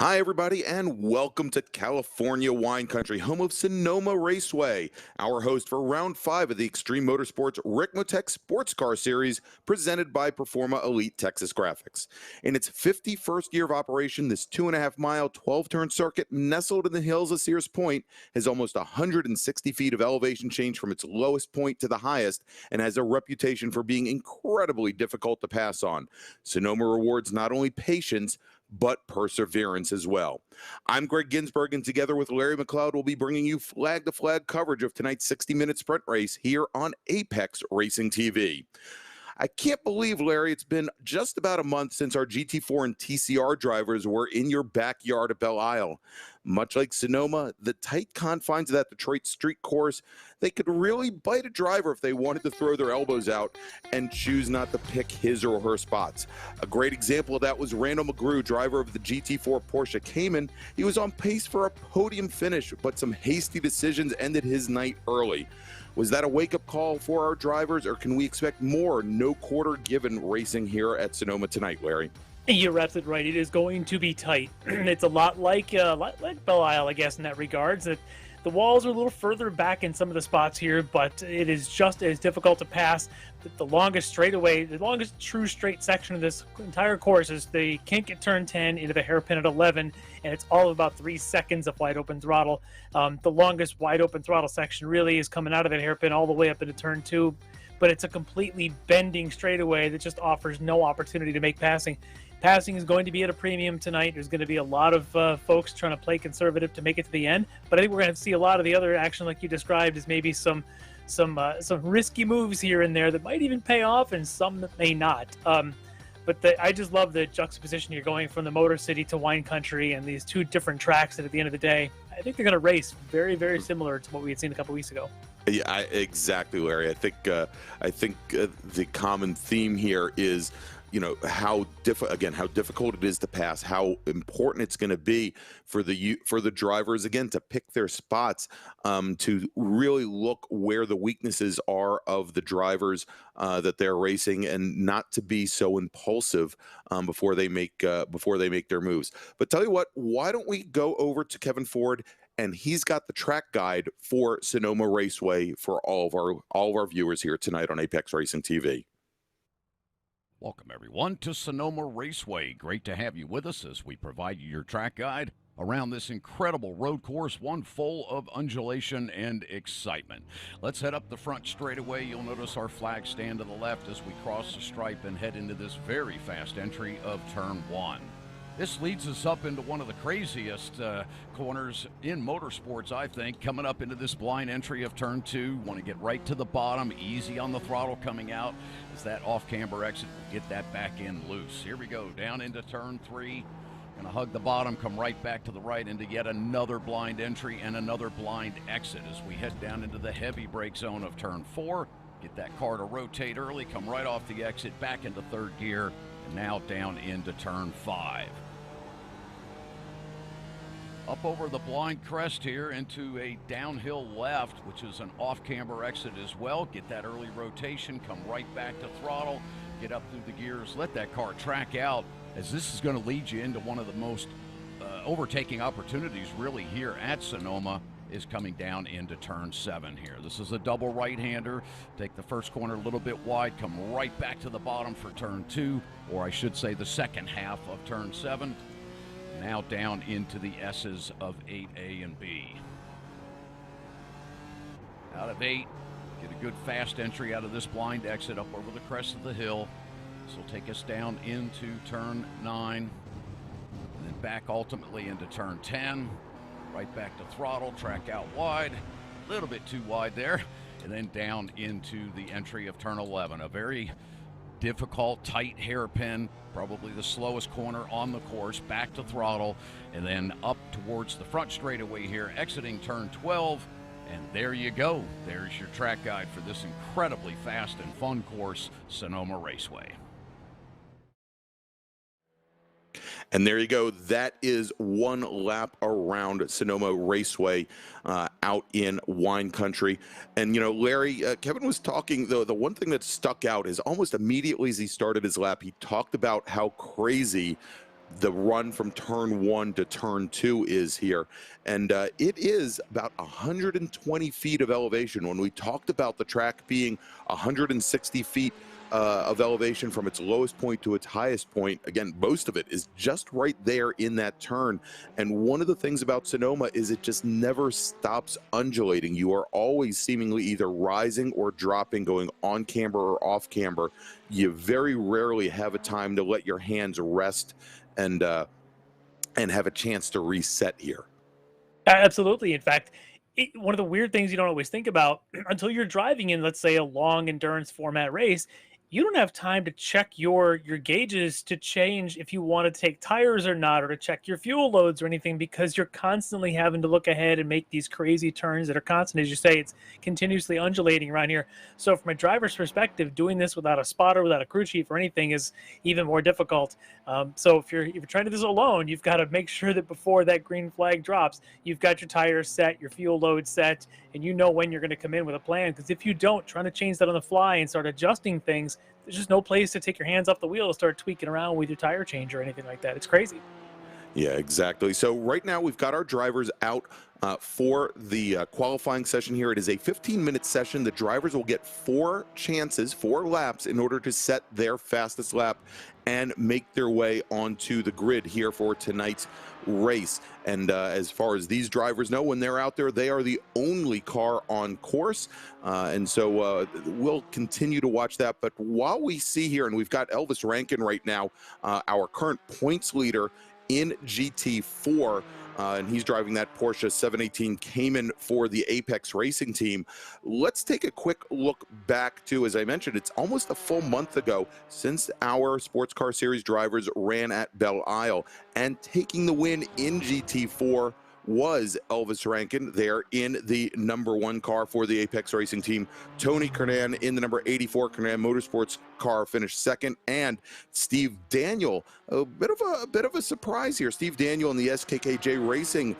Hi, everybody, and welcome to California Wine Country, home of Sonoma Raceway. Our host for round 5 of the Extreme Motorsports Ricmotech Sportscar Series, presented by Performa Elite Texas Graphics. In its 51st year of operation, this 2.5-mile, 12-turn circuit, nestled in the hills of Sears Point, has almost 160 feet of elevation change from its lowest point to the highest, and has a reputation for being incredibly difficult to pass on. Sonoma rewards not only patience, but perseverance as well. I'm Greg Ginsberg, and together with Larry McLeod, we'll be bringing you flag-to-flag coverage of tonight's 60-minute sprint race here on Apex Racing TV. I can't believe, Larry, it's been just about a month since our GT4 and TCR drivers were in your backyard at Belle Isle. Much like Sonoma, the tight confines of that Detroit street course, they could really bite a driver if they wanted to throw their elbows out and choose not to pick his or her spots. A great example of that was Randall McGrew, driver of the GT4 Porsche Cayman. He was on pace for a podium finish, but some hasty decisions ended his night early. Was that a wake-up call for our drivers, or can we expect more no quarter given racing here at Sonoma tonight, Larry? You're absolutely right. It is going to be tight. It's a lot like Belle Isle, I guess, in that regards. That the walls are a little further back in some of the spots here, but it is just as difficult to pass. The longest straightaway, the longest true straight section of this entire course is the kink at turn 10 into the hairpin at 11, and it's all about 3 seconds of wide open throttle. The longest wide open throttle section really is coming out of that hairpin all the way up into turn 2, but it's a completely bending straightaway that just offers no opportunity to make passing. Passing is going to be at a premium tonight. There's going to be a lot of folks trying to play conservative to make it to the end, but I think we're going to see a lot of the other action, like you described, is maybe some risky moves here and there that might even pay off, and some that may not. But I just love the juxtaposition you're going from the Motor City to Wine Country and these two different tracks that at the end of the day, I think they're going to race very, very similar to what we had seen a couple weeks ago. Yeah, exactly, Larry. I think the common theme here is, how difficult it is to pass, how important it's going to be for the drivers, again, to pick their spots, to really look where the weaknesses are of the drivers that they're racing, and not to be so impulsive before they make their moves. But tell you what, why don't we go over to Kevin Ford, and he's got the track guide for Sonoma Raceway for all of our viewers here tonight on Apex Racing TV. Welcome, everyone, to Sonoma Raceway. Great to have you with us as we provide you your track guide around this incredible road course, one full of undulation and excitement. Let's head up the front straightaway. You'll notice our flag stand to the left as we cross the stripe and head into this very fast entry of Turn 1. This leads us up into one of the craziest corners in motorsports, I think, coming up into this blind entry of Turn 2. Want to get right to the bottom, easy on the throttle coming out. As that off-camber exit, get that back in loose. Here we go, down into Turn 3. Gonna hug the bottom, come right back to the right into yet another blind entry and another blind exit as we head down into the heavy brake zone of Turn 4. Get that car to rotate early, come right off the exit, back into third gear, and now down into Turn 5. Up over the blind crest here into a downhill left, which is an off-camber exit as well. Get that early rotation, come right back to throttle, get up through the gears, let that car track out, as this is going to lead you into one of the most overtaking opportunities really here at Sonoma, is coming down into Turn 7 here. This is a double right-hander. Take the first corner a little bit wide, come right back to the bottom for Turn 2, or I should say the second half of Turn 7. Now down into the S's of 8A and B. Out of 8, get a good fast entry out of this blind exit up over the crest of the hill. This will take us down into Turn 9, and then back ultimately into Turn 10. Right back to throttle, track out wide, a little bit too wide there, and then down into the entry of Turn 11. A very difficult, tight hairpin, probably the slowest corner on the course, back to throttle, and then up towards the front straightaway here, exiting Turn 12, and there you go. There's your track guide for this incredibly fast and fun course, Sonoma Raceway. And there you go. That is one lap around Sonoma Raceway out in wine country. And, Larry, Kevin was talking, though, the one thing that stuck out is almost immediately as he started his lap, he talked about how crazy the run from turn 1 to turn 2 is here. And it is about 120 feet of elevation. When we talked about the track being 160 feet of elevation from its lowest point to its highest point, again, most of it is just right there in that turn. And one of the things about Sonoma is it just never stops undulating. You are always seemingly either rising or dropping, going on camber or off camber. You very rarely have a time to let your hands rest and have a chance to reset here. Absolutely. In fact, one of the weird things you don't always think about until you're driving in, let's say, a long endurance format race, you don't have time to check your gauges to change if you want to take tires or not, or to check your fuel loads or anything, because you're constantly having to look ahead and make these crazy turns that are constant. As you say, it's continuously undulating around here. So from a driver's perspective, doing this without a spotter, without a crew chief or anything is even more difficult. So if you're trying to do this alone, you've got to make sure that before that green flag drops, you've got your tires set, your fuel load set, and you know when you're going to come in with a plan. Because if you don't, trying to change that on the fly and start adjusting things, there's just no place to take your hands off the wheel and start tweaking around with your tire change or anything like that. It's crazy. Yeah, exactly. So right now we've got our drivers out for the qualifying session here. It is a 15-minute session. The drivers will get 4 chances, 4 laps in order to set their fastest lap and make their way onto the grid here for tonight's race. And as far as these drivers know, when they're out there, they are the only car on course. And so we'll continue to watch that. But while we see here, and we've got Elvis Rankin right now, our current points leader in GT4, and he's driving that Porsche 718 Cayman for the Apex Racing team. Let's take a quick look back to, as I mentioned, it's almost a full month ago since our Sports Car Series drivers ran at Belle Isle, and taking the win in GT4 was Elvis Rankin there in the #1 car for the Apex Racing team. Tony Kernan in the number 84 Kernan Motorsports car finished second, and Steve Daniel, a bit of a surprise here. Steve Daniel in the SKKJ Racing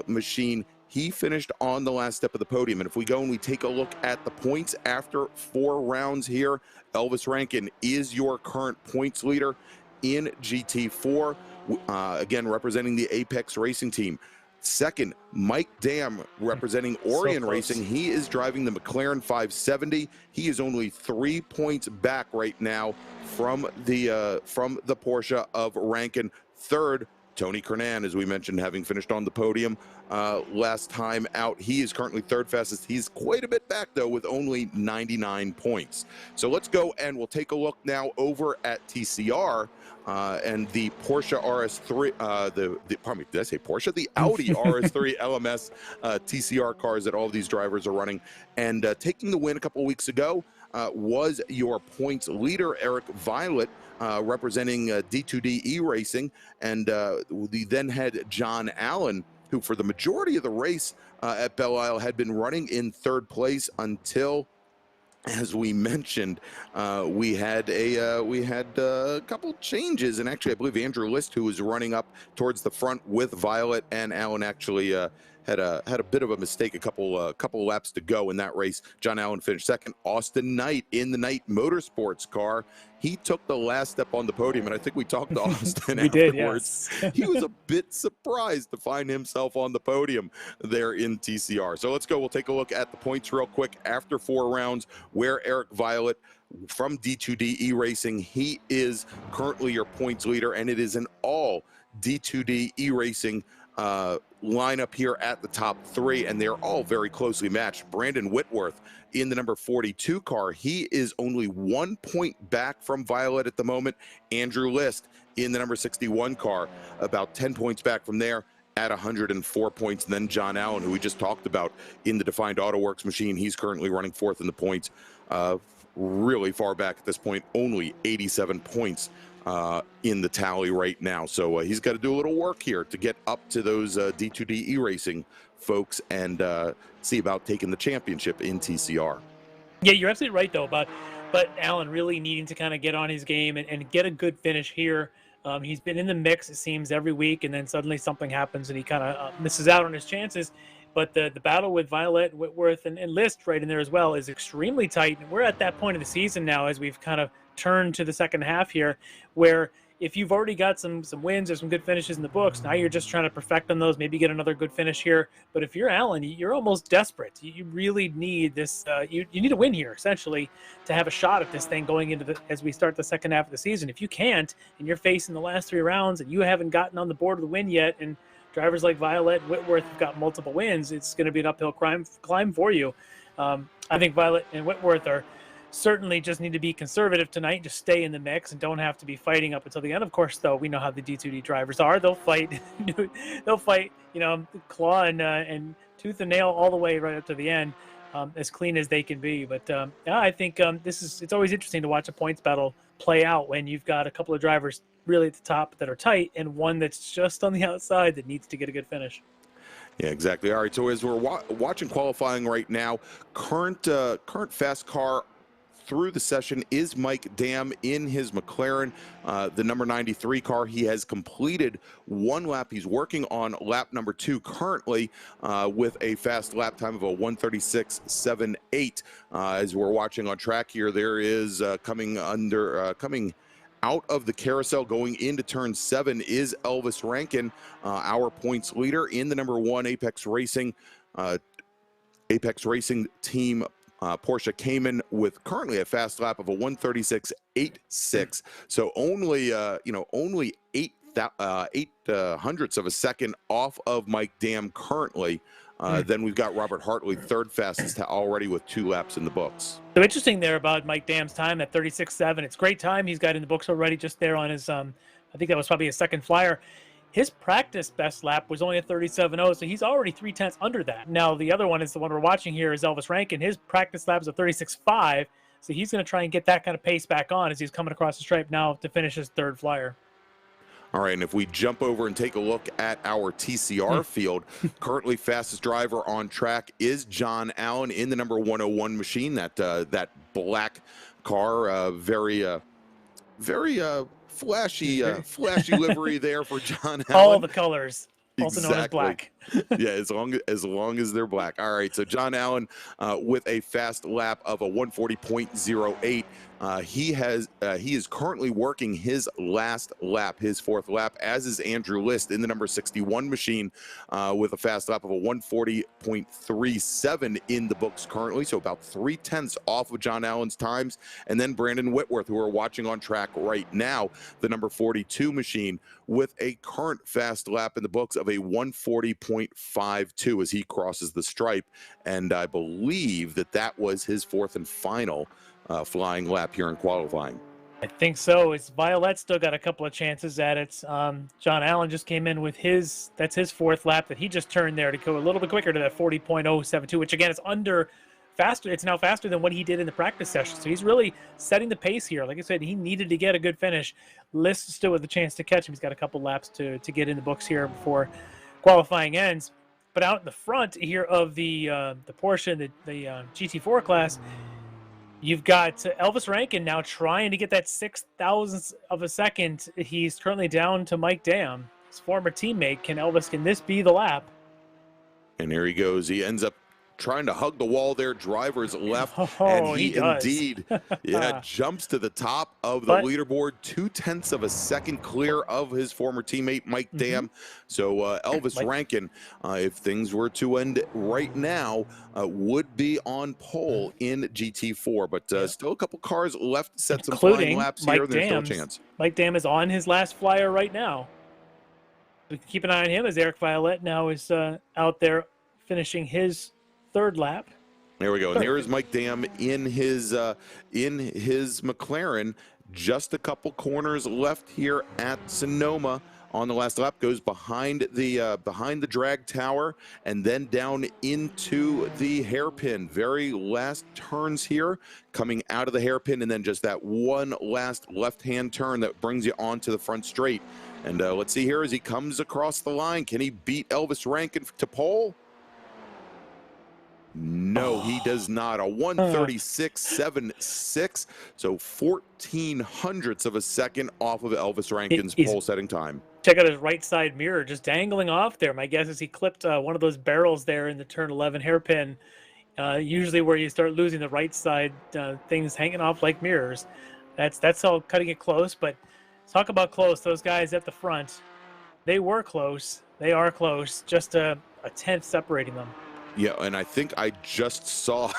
machine, he finished on the last step of the podium. And if we go and we take a look at the points after 4 rounds here, Elvis Rankin is your current points leader in GT4, again representing the Apex Racing team. Second, Mike Dam representing Orion Racing. He is driving the McLaren 570. He is only 3 points back right now from the Porsche of Rankin. Third, Tony Kernan, as we mentioned, having finished on the podium last time out. He is currently 3rd fastest. He's quite a bit back, though, with only 99 points. So let's go and we'll take a look now over at TCR and the Porsche RS3, pardon me, did I say Porsche? The Audi RS3 LMS TCR cars that all of these drivers are running. And taking the win a couple of weeks ago was your points leader, Eric Violet, representing D2D E-Racing. And we then had John Allen, who for the majority of the race at Belle Isle had been running in 3rd place until, as we mentioned, we had a couple changes. And actually, I believe Andrew List, who was running up towards the front with Violet and Allen, actually had a bit of a mistake a couple laps to go in that race. John Allen finished second. Austin Knight in the Knight Motorsports car, he took the last step on the podium, and I think we talked to Austin we afterwards. Did, yes. He was a bit surprised to find himself on the podium there in TCR. So let's go. We'll take a look at the points real quick after 4 rounds, where Eric Violet from D2D E-Racing, he is currently your points leader, and it is an all D2D E-Racing lineup here at the top 3, and they're all very closely matched. Brandon Whitworth in the number 42 car, he is only 1 point back from Violet at the moment. Andrew List in the number 61 car, about 10 points back from there at 104 points. And then John Allen, who we just talked about in the Defined Auto Works machine, he's currently running 4th in the points, really far back at this point, only 87 points in the tally right now. So he's got to do a little work here to get up to those D2D E-Racing folks and see about taking the championship in TCR. Yeah, you're absolutely right, though, but Alan really needing to kind of get on his game and get a good finish here. He's been in the mix, it seems, every week, and then suddenly something happens and he kind of misses out on his chances. But the battle with Violet, Whitworth, and List right in there as well is extremely tight. And we're at that point of the season now, as we've kind of turned to the second half here, where if you've already got some wins or some good finishes in the books, now you're just trying to perfect on those, maybe get another good finish here. But if you're Allen, you're almost desperate. You really need this. You need a win here, essentially, to have a shot at this thing going into as we start the second half of the season. If you can't, and you're facing the last 3 rounds, and you haven't gotten on the board of the win yet, and drivers like Violet and Whitworth have got multiple wins, it's going to be an uphill climb for you. I think Violet and Whitworth are certainly just need to be conservative tonight, just stay in the mix and don't have to be fighting up until the end. Of course, though, we know how the D2D drivers are. They'll fight, claw and tooth and nail all the way right up to the end, as clean as they can be. But yeah, I think it's always interesting to watch a points battle play out when you've got a couple of drivers really at the top that are tight and one that's just on the outside that needs to get a good finish. Yeah, exactly. All right, so as we're watching qualifying right now, current fast car through the session is Mike Dam in his McLaren, the number 93 car. He has completed 1 lap. He's working on lap number 2 currently with a fast lap time of a 1:36.78. As we're watching on track here, there is coming out of the carousel going into turn 7 is Elvis Rankin, our points leader in the number 1 Apex Racing team. Porsche Cayman with currently a fast lap of a 1:36.86. So only only 8 hundredths of a second off of Mike Dam currently. Then we've got Robert Hartley, 3rd fastest already with 2 laps in the books. So interesting there about Mike Dam's time at 36.7. It's great time he's got in the books already, just there on his, I think that was probably his 2nd flyer. His practice best lap was only a 37.0, so he's already 3/10 under that. Now, the other one is the one we're watching here is Elvis Rankin. His practice lap is a 36.5, so he's going to try and get that kind of pace back on as he's coming across the stripe now to finish his 3rd flyer. All right, and if we jump over and take a look at our TCR field, currently fastest driver on track is John Allen in the number 101 machine, that black car, very flashy livery there for John Allen. All the colors, also known as black. Yeah, as long as they're black. All right, so John Allen with a fast lap of a 1:40.08. He is currently working his last lap, his 4th lap, as is Andrew List in the number 61 machine with a fast lap of a 1:40.37 in the books currently, so about 3/10 off of John Allen's times. And then Brandon Whitworth, who we're watching on track right now, the number 42 machine, with a current fast lap in the books of a 1:40.52 as he crosses the stripe. And I believe that was his 4th and final flying lap here in qualifying. I think so. It's Violet still got a couple of chances at it. John Allen just came in with that's his 4th lap that he just turned there to go a little bit quicker to that 40.072, which again is faster. It's now faster than what he did in the practice session. So he's really setting the pace here. Like I said, he needed to get a good finish. List still with a chance to catch him. He's got a couple laps to get in the books here before qualifying ends. But out in the front here of the Porsche, the GT4 class, you've got Elvis Rankin now trying to get that 6,000th of a second. He's currently down to Mike Dam, his former teammate. Can this be the lap? And here he goes. He ends up trying to hug the wall there, driver's left, and he indeed jumps to the top of the leaderboard, 2/10 of a second clear of his former teammate Mike Dam. So Elvis Rankin, if things were to end right now, would be on pole in GT4, but still a couple cars left to set some flying laps here. There's still a chance. Mike Dam is on his last flyer right now. We can keep an eye on him as Eric Violet now is out there finishing his 3rd lap. There we go. And there is Mike Dam in his McLaren. Just a couple corners left here at Sonoma. On the last lap, goes behind the drag tower and then down into the hairpin. Very last turns here, coming out of the hairpin, and then just that one last left-hand turn that brings you onto the front straight. And let's see here as he comes across the line. Can he beat Elvis Rankin to pole? No, he does not. A 1:36.76, so 14 hundredths of a second off of Elvis Rankin's pole setting time. Check out his right side mirror just dangling off there. My guess is he clipped one of those barrels there in the turn 11 hairpin. Usually where you start losing the right side, things hanging off like mirrors. That's all cutting it close, but Talk about close. Those guys at the front, they were close. They are close. Just a tenth separating them. Yeah, and I think I just saw.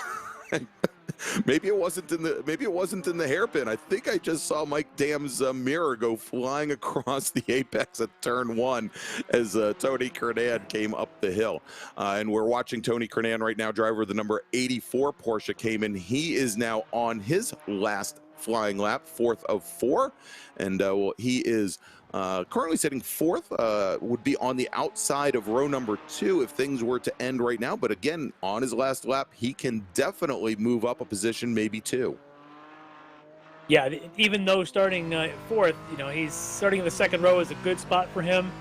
Maybe it wasn't in the hairpin. I think I just saw Mike Dam's mirror go flying across the apex at turn 1 as Tony Kernan came up the hill. And we're watching Tony Kernan right now, driver of the number 84 Porsche Cayman. He is now on his last flying lap, 4th of 4, and he is currently sitting 4th, would be on the outside of row number 2 if things were to end right now. But again, on his last lap, he can definitely move up a position, maybe 2. Yeah, even though starting 4th, he's starting in the 2nd row is a good spot for him.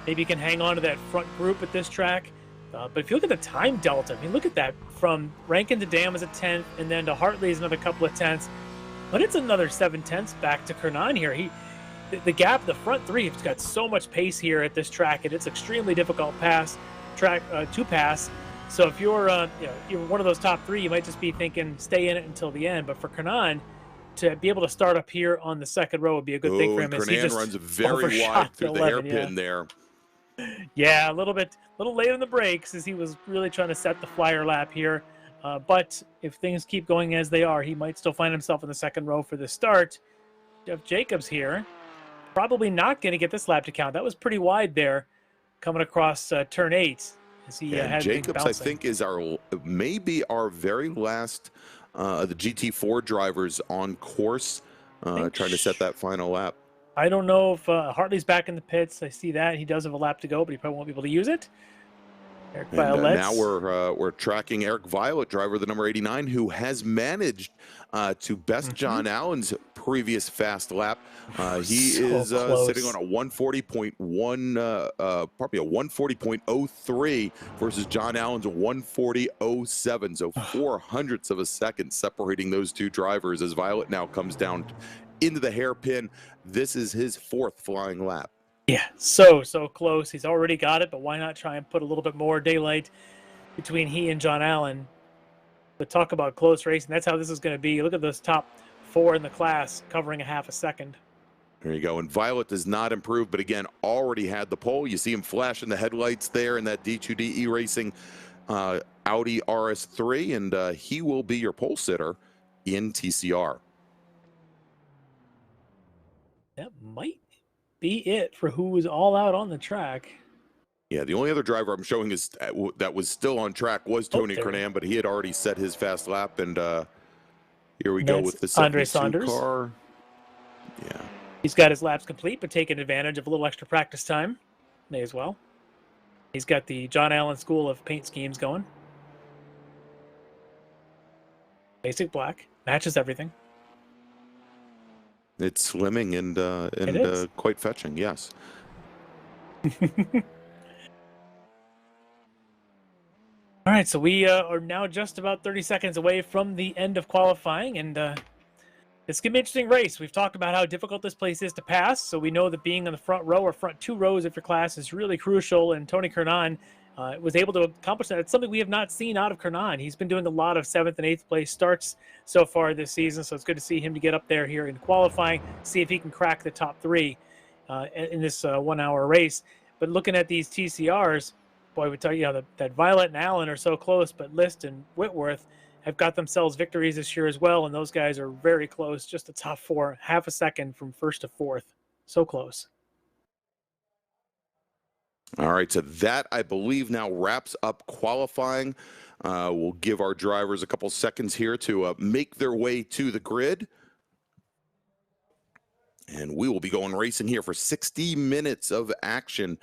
Maybe he can hang on to that front group at this track. But if you look at the time delta, I mean, look at that. From Rankin to Dam is a 10th, and then to Hartley is another couple of tenths. But it's another 7 tenths back to Kernan here. The gap, the front 3, has got so much pace here at this track, and it's extremely difficult to pass. So if you're one of those top 3, you might just be thinking stay in it until the end. But for Kernan to be able to start up here on the 2nd row would be a good thing for him. Kernan runs very wide through the hairpin there. Yeah, a little late on the brakes as he was really trying to set the flyer lap here. But if things keep going as they are, he might still find himself in the 2nd row for the start. Jeff Jacobs here, probably not going to get this lap to count. That was pretty wide there, coming across turn 8. As he had Jacobs, I think, is maybe our very last the GT4 drivers on course, trying to set that final lap. I don't know if Hartley's back in the pits. I see that he does have a lap to go, but he probably won't be able to use it. Eric Violet. Now we're tracking Eric Violet, driver of the number 89, who has managed to best John Allen's previous fast lap. He is sitting on a 140.1, probably a 140.03 versus John Allen's 140.07. So 0.04 of a second separating those two drivers as Violet now comes down into the hairpin. This is his 4th flying lap. Yeah, so close. He's already got it, but why not try and put a little bit more daylight between he and John Allen? But talk about close racing. That's how this is going to be. Look at those top 4 in the class covering a half a second. There you go. And Violet does not improve, but again, already had the pole. You see him flashing the headlights there in that D2D iRacing Audi RS3, and he will be your pole sitter in TCR. That might be it for who was all out on the track. Yeah, the only other driver I'm showing is that was still on track was Tony Kernan, but he had already set his fast lap, and here we go with the Andre Saunders car. Yeah, he's got his laps complete, but taking advantage of a little extra practice time. May as well. He's got the John Allen School of Paint Schemes going. Basic black matches everything. It's slimming and quite fetching, yes. All right, so we are now just about 30 seconds away from the end of qualifying, and it's going to be an interesting race. We've talked about how difficult this place is to pass, so we know that being in the front row or front 2 rows of your class is really crucial, and Tony Kernan was able to accomplish that. It's something we have not seen out of Kernan. He's been doing a lot of 7th and 8th place starts so far this season, so it's good to see him to get up there here in qualifying, see if he can crack the top 3 in this 1-hour race. But looking at these TCRs, boy, we tell you that Violet and Allen are so close, but List and Whitworth have got themselves victories this year as well, and those guys are very close, just the top 4, half a second from 1st to 4th. So close. All right, so that, I believe, now wraps up qualifying. We'll give our drivers a couple seconds here to make their way to the grid. And we will be going racing here for 60 minutes of action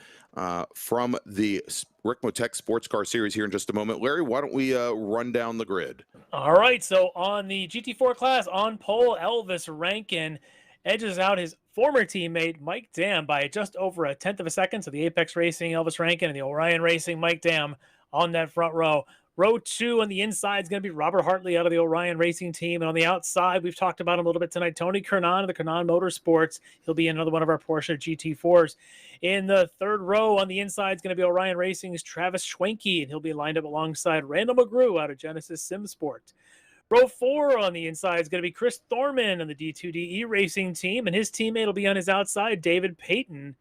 from the Ricmotech Sportscar Series here in just a moment. Larry, why don't we run down the grid? All right, so on the GT4 class, on pole, Elvis Rankin edges out his former teammate Mike Dam by just over a 10th of a second. So the Apex Racing Elvis Rankin and the Orion Racing Mike Dam on that front row. Row 2 on the inside is going to be Robert Hartley out of the Orion Racing team. And on the outside, we've talked about him a little bit tonight, Tony Kernan of the Kernan Motorsports. He'll be another one of our Porsche GT4s. In the 3rd row on the inside is going to be Orion Racing's Travis Schwenke, and he'll be lined up alongside Randall McGrew out of Genesis Sim Sport. Row 4 on the inside is going to be Chris Thorman on the D2D Racing team, and his teammate will be on his outside, David Payton,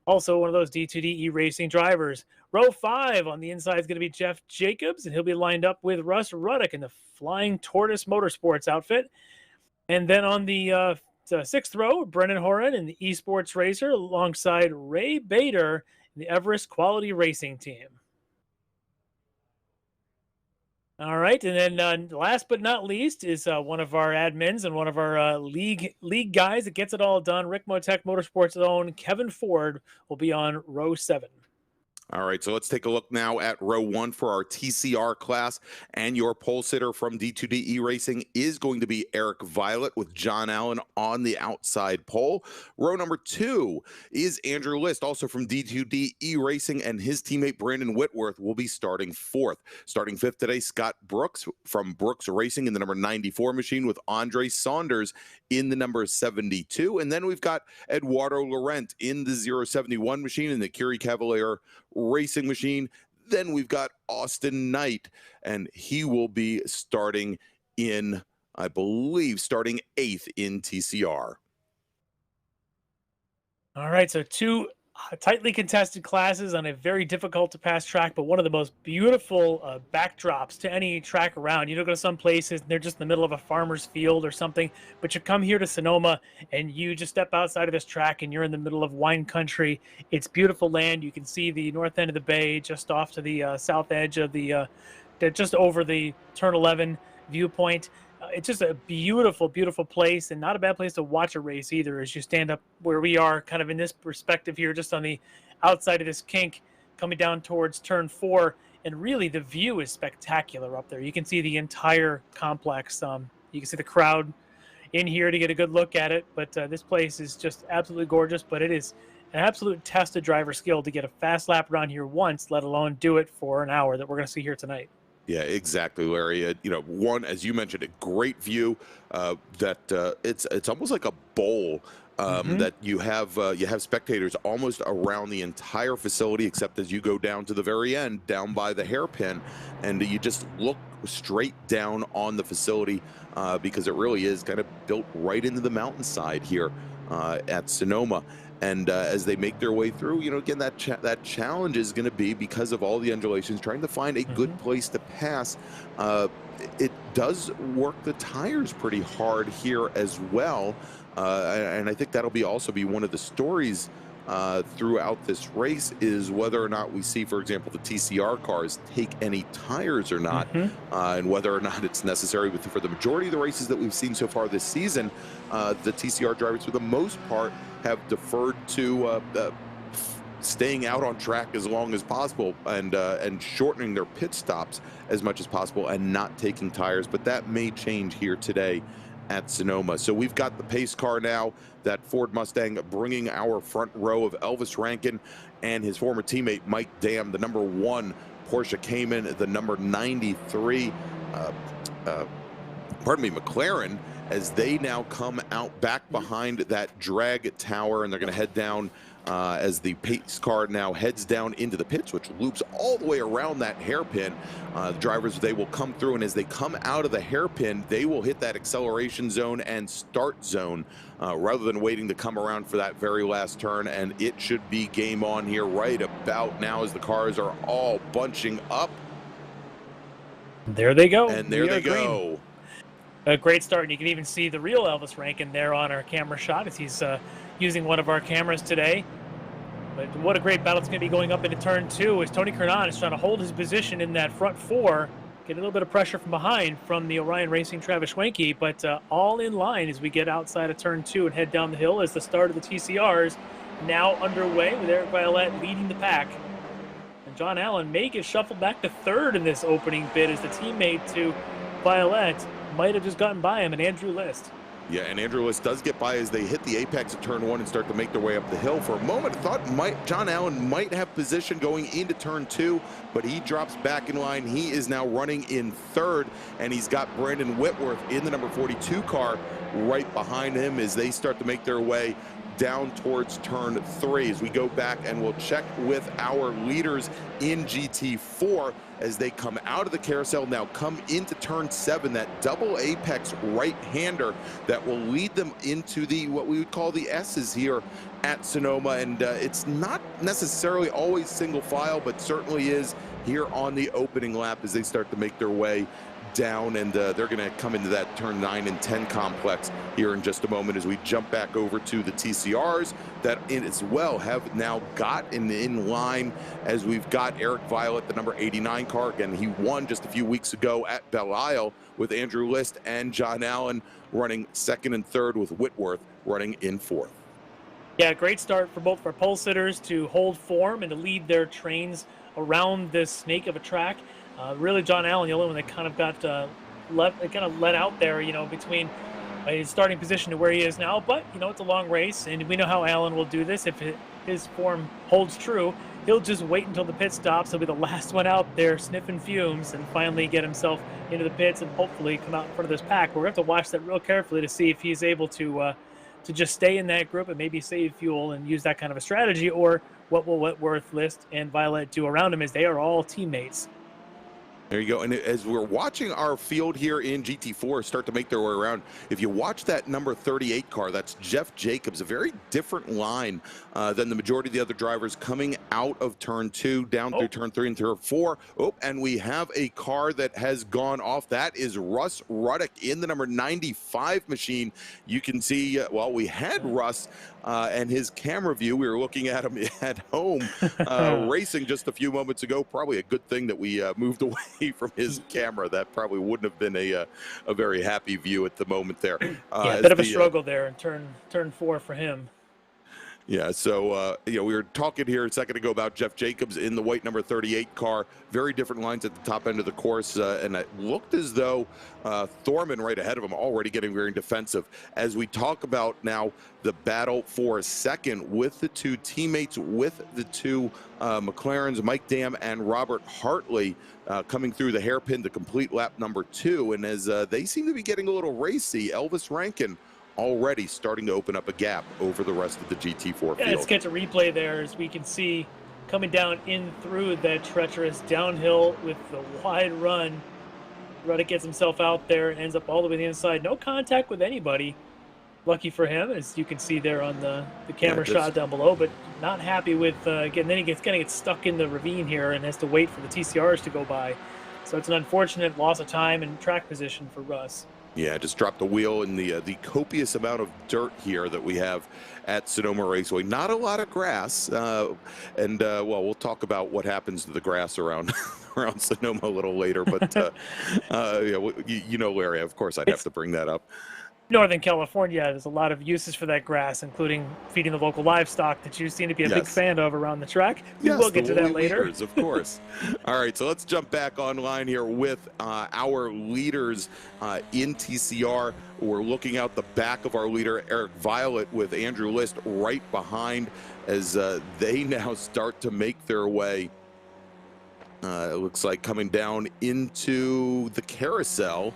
also one of those D2D Racing drivers. Row 5 on the inside is going to be Jeff Jacobs, and he'll be lined up with Russ Ruddock in the Flying Tortoise Motorsports outfit. And then on the 6th row, Brennan Horan in the Esports Racer alongside Ray Bader in the Everest Quality Racing team. All right, and then last but not least is one of our admins and one of our league guys that gets it all done. Ricmotech Motorsports' own Kevin Ford will be on row 7. All right, so let's take a look now at row 1 for our TCR class, and your pole sitter from D2D Racing is going to be Eric Violet with John Allen on the outside pole. Row number 2 is Andrew List, also from D2D Racing, and his teammate Brandon Whitworth will be starting 4th. Starting 5th today, Scott Brooks from Brooks Racing in the number 94 machine with Andre Saunders in the number 72. And then we've got Eduardo Laurent in the 071 machine in the Curie Cavalier Racing machine. Then we've got Austin Knight, and he will be starting in, I believe, starting 8th in TCR. All right, so 2 tightly contested classes on a very difficult to pass track, but one of the most beautiful backdrops to any track around. You don't go to some places and they're just in the middle of a farmer's field or something, but you come here to Sonoma and you just step outside of this track and you're in the middle of wine country. It's beautiful land. You can see the north end of the bay just off to the south edge of the just over the turn 11 viewpoint. It's just a beautiful, beautiful place, and not a bad place to watch a race either, as you stand up where we are kind of in this perspective here, just on the outside of this kink coming down towards turn 4. And really the view is spectacular up there. You can see the entire complex. You can see the crowd in here to get a good look at it, but this place is just absolutely gorgeous. But it is an absolute test of driver skill to get a fast lap around here once, let alone do it for an hour that we're going to see here tonight. Yeah, exactly, Larry. One, as you mentioned, a great view that it's almost like a bowl that you have spectators almost around the entire facility, except as you go down to the very end, down by the hairpin, and you just look straight down on the facility because it really is kind of built right into the mountainside here at Sonoma. And as they make their way through, again, that challenge is going to be, because of all the undulations, trying to find a good place to pass. It does work the tires pretty hard here as well. And I think that'll also be one of the stories throughout this race, is whether or not we see, for example, the TCR cars take any tires or not, and whether or not it's necessary. For the majority of the races that we've seen so far this season, the TCR drivers, for the most part, have deferred to staying out on track as long as possible and shortening their pit stops as much as possible and not taking tires. But that may change here today at Sonoma. So we've got the pace car now, that Ford Mustang, bringing our front row of Elvis Rankin and his former teammate Mike Dam, the number 1 Porsche Cayman, the number 93 McLaren, as they now come out back behind that drag tower, and they're going to head down as the pace car now heads down into the pits, which loops all the way around that hairpin. The drivers, they will come through, and as they come out of the hairpin, they will hit that acceleration zone and start zone rather than waiting to come around for that very last turn. And it should be game on here right about now, as the cars are all bunching up. There they go. And there they go. Green. A great start, and you can even see the real Elvis Rankin there on our camera shot as he's using one of our cameras today. But what a great battle it's going to be going up into turn 2, as Tony Kernan is trying to hold his position in that front 4, get a little bit of pressure from behind from the Orion Racing Travis Schwenke, but all in line as we get outside of turn 2 and head down the hill, as the start of the TCRs now underway, with Eric Violet leading the pack. And John Allen may get shuffled back to 3rd in this opening bid, as the teammate to Violet might have just gotten by him, and Andrew List. Yeah, and Andrew List does get by as they hit the apex of turn 1 and start to make their way up the hill. For a moment, I thought John Allen might have position going into turn 2, but he drops back in line. He is now running in 3rd, and he's got Brandon Whitworth in the number 42 car right behind him as they start to make their way down towards turn 3. As we go back and we'll check with our leaders in GT4 as they come out of the carousel, now come into turn 7, that double apex right-hander that will lead them into the what we would call the S's here at Sonoma. And it's not necessarily always single file, but certainly is here on the opening lap as they start to make their way down, and they're going to come into that turn 9 and 10 complex here in just a moment as we jump back over to the TCRs that in as well have now got in line, as we've got Eric Violet, the number 89 car. Again, he won just a few weeks ago at Belle Isle with Andrew List and John Allen running 2nd and 3rd, with Whitworth running in 4th. Yeah, great start for both of our pole sitters to hold form and to lead their trains around this snake of a track. Really, John Allen, the only one that kind of got let out there, you know, between his starting position to where he is now. But, you know, it's a long race, and we know how Allen will do this. If his form holds true, he'll just wait until the pit stops. He'll be the last one out there sniffing fumes and finally get himself into the pits and hopefully come out in front of this pack. We're going to have to watch that real carefully to see if he's able to just stay in that group and maybe save fuel and use that kind of a strategy, or what will Whitworth, List, and Violet do around him, as they are all teammates. There you go. And as we're watching our field here in GT4 start to make their way around, if you watch that number 38 car, that's Jeff Jacobs, a very different line than the majority of the other drivers coming out of turn 2 down through turn 3 and turn 4. Oh, and we have a car that has gone off. That is Russ Ruddock in the number 95 machine. You can see, well, we had Russ and his camera view. We were looking at him at home racing just a few moments ago. Probably a good thing that we moved away from his camera. That probably wouldn't have been a very happy view at the moment there. Yeah, a bit of a struggle there in turn 4 for him. Yeah, so, you know, we were talking here a second ago about Jeff Jacobs in the white number 38 car. Very different lines at the top end of the course, and it looked as though Thorman right ahead of him already getting very defensive. As we talk about now the battle for a second with the two teammates, with the two McLarens, Mike Dam and Robert Hartley, coming through the hairpin to complete lap number 2. And as they seem to be getting a little racy, Elvis Rankin already starting to open up a gap over the rest of the GT4 field. Let's get to replay there, as we can see coming down in through that treacherous downhill with the wide run. Ruddock gets himself out there and ends up all the way to the inside. No contact with anybody. Lucky for him, as you can see there on the camera shot down below, but not happy with again, then he gets kind of gets stuck in the ravine here and has to wait for the TCRs to go by. So it's an unfortunate loss of time and track position for Russ. Yeah, just dropped the wheel in the copious amount of dirt here that we have at Sonoma Raceway. Not a lot of grass, well, we'll talk about what happens to the grass around around Sonoma a little later. But yeah, you know, Larry, of course, I'd have to bring that up. Northern California, there's a lot of uses for that grass, including feeding the local livestock that you seem to be a big fan of around the track. We'll get to that later. Leaders, of course. All right, so let's jump back online here with our leaders in TCR. We're looking out the back of our leader, Eric Violet, with Andrew List right behind as they now start to make their way. It looks like coming down into the carousel.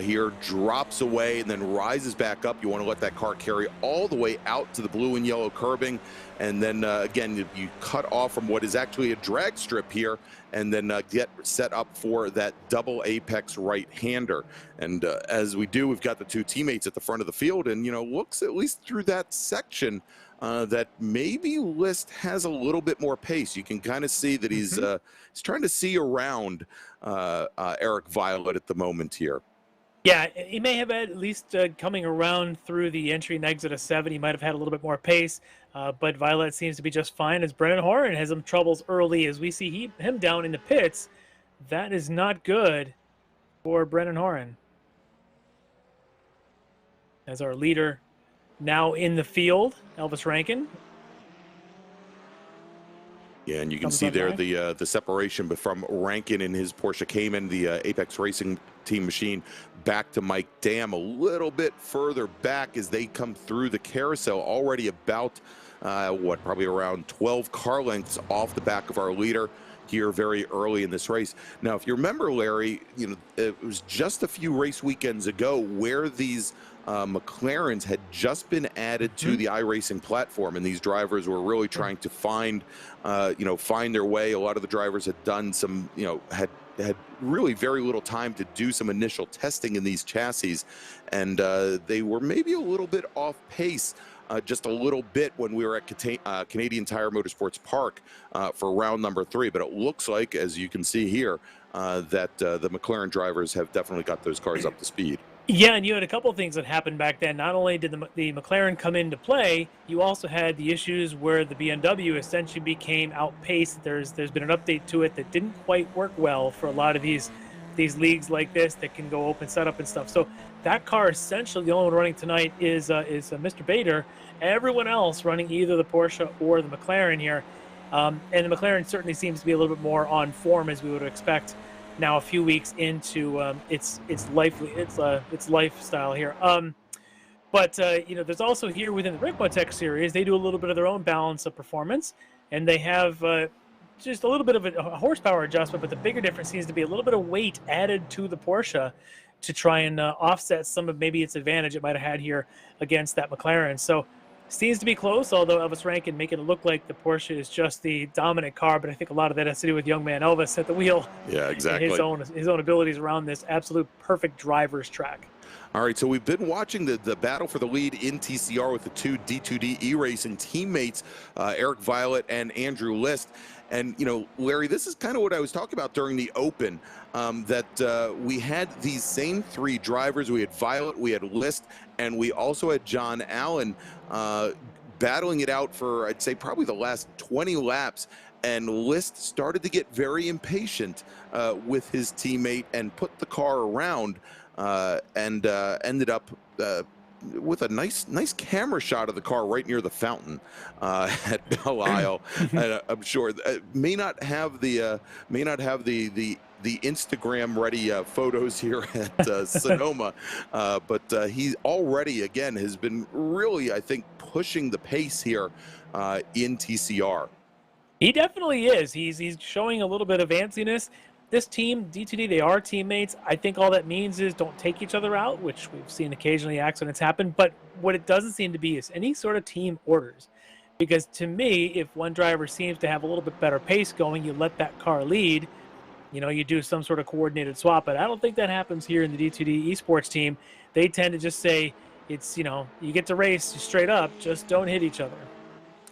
Here, drops away and then rises back up. You want to let that car carry all the way out to the blue and yellow curbing, and then again you cut off from what is actually a drag strip here, and then get set up for that double apex right-hander. And as we do, we've got the two teammates at the front of the field, and you know, looks at least through that section that maybe List has a little bit more pace. You can kind of see that he's trying to see around Eric Violet at the moment here. Yeah, he may have at least coming around through the entry and exit of 7, he might have had a little bit more pace, but Violet seems to be just fine, as Brennan Horan has some troubles early, as we see him down in the pits. That is not good for Brennan Horan. As our leader now in the field, Elvis Rankin. Yeah, and you can see there the separation from Rankin in his Porsche Cayman, the Apex Racing Team machine, back to Mike Dam a little bit further back as they come through the carousel, already about, probably around 12 car lengths off the back of our leader. here very early in this race. Now, if you remember, Larry, you know, it was just a few race weekends ago where these McLarens had just been added to the iRacing platform, and these drivers were really trying to find, find their way. A lot of the drivers had done some, had really very little time to do some initial testing in these chassis, and they were maybe a little bit off pace. Just a little bit when we were at Canadian Tire Motorsports Park for round number 3, but it looks like, as you can see here, that the McLaren drivers have definitely got those cars up to speed. Yeah, and you had a couple of things that happened back then. Not only did the McLaren come into play, you also had the issues where the BMW essentially became outpaced. There's been an update to it that didn't quite work well for a lot of these leagues like this that can go open setup and stuff. So that car, essentially, the only one running tonight is Mr. Bader. Everyone else running either the Porsche or the McLaren here, and the McLaren certainly seems to be a little bit more on form, as we would expect now a few weeks into its lifestyle here. But there's also here within the Ricmotech series, they do a little bit of their own balance of performance, and they have just a little bit of a horsepower adjustment, but the bigger difference seems to be a little bit of weight added to the Porsche to try and offset some of maybe its advantage it might have had here against that McLaren. So seems to be close, although Elvis Rankin making it look like the Porsche is just the dominant car, but I think a lot of that has to do with young man Elvis at the wheel. Yeah, exactly. And his own abilities around this absolute perfect driver's track. All right, so we've been watching the battle for the lead in TCR with the two D2D iRacing teammates, Eric Violet and Andrew List. And, Larry, this is kind of what I was talking about during the Open, that we had these same 3 drivers. We had Violet, we had List, and we also had John Allen battling it out for, I'd say, probably the last 20 laps. And List started to get very impatient with his teammate and put the car around and ended up with a nice camera shot of the car right near the fountain at Belle Isle. And I'm sure may not have the Instagram ready photos here at Sonoma, but he already again has been really, I think, pushing the pace here in TCR. He definitely is. He's showing a little bit of antsiness. This team, D2D, they are teammates. I think all that means is don't take each other out, which we've seen occasionally accidents happen. But what it doesn't seem to be is any sort of team orders. Because to me, if one driver seems to have a little bit better pace going, you let that car lead. You do some sort of coordinated swap. But I don't think that happens here in the D2D esports team. They tend to just say, it's, you get to race straight up, just don't hit each other.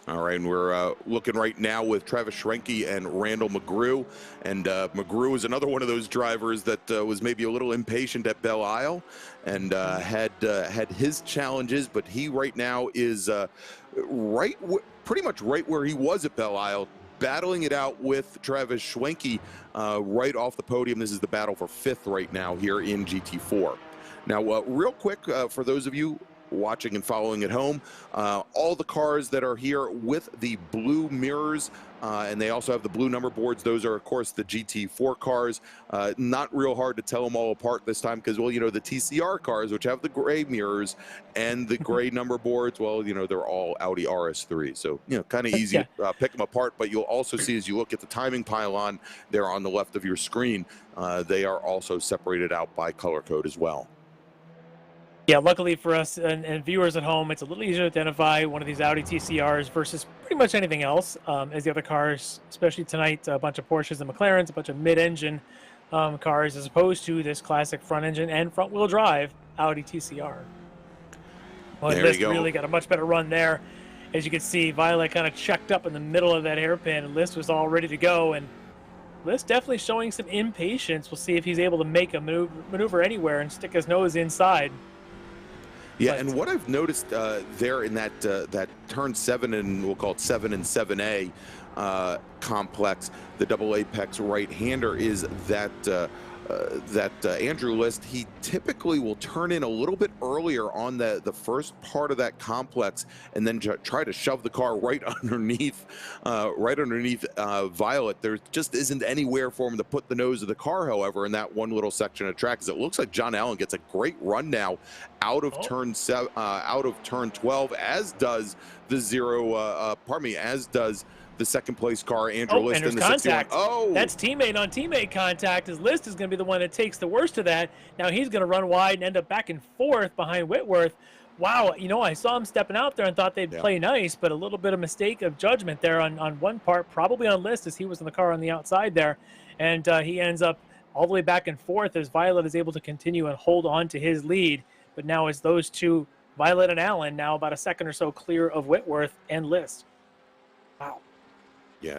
All right, and we're looking right now with Travis Schrenke and Randall McGrew. And McGrew is another one of those drivers that was maybe a little impatient at Belle Isle and had his challenges, but he right now is pretty much right where he was at Belle Isle, battling it out with Travis Schwenke right off the podium. This is the battle for 5th right now here in GT4. Now, real quick, for those of you watching and following at home, all the cars that are here with the blue mirrors, and they also have the blue number boards. Those are, of course, the GT4 cars. Not real hard to tell them all apart this time because, well, the TCR cars, which have the gray mirrors and the gray number boards, well, they're all Audi RS3. So, kind of easy to pick them apart. But you'll also see as you look at the timing pylon there on the left of your screen, they are also separated out by color code as well. Yeah, luckily for us and viewers at home, it's a little easier to identify one of these Audi TCRs versus pretty much anything else, as the other cars, especially tonight, a bunch of Porsches and McLarens, a bunch of mid-engine cars, as opposed to this classic front-engine and front-wheel drive Audi TCR. Well, List really got a much better run there. As you can see, Violet kind of checked up in the middle of that hairpin, and List was all ready to go, and List definitely showing some impatience. We'll see if he's able to make a maneuver anywhere and stick his nose inside. Yeah, and what I've noticed there in that turn 7 and we'll call it 7 and 7A complex, the double apex right-hander, is that Andrew List, he typically will turn in a little bit earlier on the first part of that complex and then try to shove the car right underneath Violet. There just isn't anywhere for him to put the nose of the car, however, in that one little section of track, because it looks like John Allen gets a great run now out of turn 12, as does the as does the second place car, Andrew List, and there's in the 61. contact. Oh, That's teammate on teammate contact. His List is going to be the one that takes the worst of that. Now he's going to run wide and end up back and forth behind Whitworth. Wow, I saw him stepping out there and thought they'd play nice, but a little bit of mistake of judgment there on one part, probably on List, as he was in the car on the outside there. And he ends up all the way back and forth as Violet is able to continue and hold on to his lead. But now it's those two, Violet and Allen, now about a second or so clear of Whitworth and List. Wow. Yeah,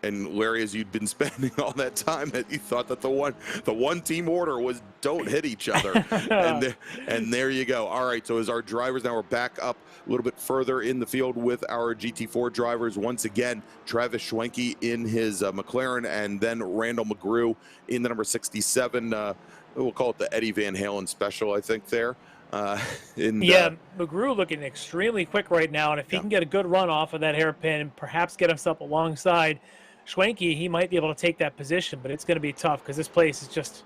and Larry, as you'd been spending all that time, that you thought that the one team order was don't hit each other, and there you go. All right, so as our drivers now are back up a little bit further in the field with our GT4 drivers once again, Travis Schwenke in his McLaren, and then Randall McGrew in the number 67. We'll call it the Eddie Van Halen special, I think there. McGrew looking extremely quick right now, and if he can get a good run off of that hairpin and perhaps get himself alongside Schwenke, he might be able to take that position, but it's going to be tough because this place is there's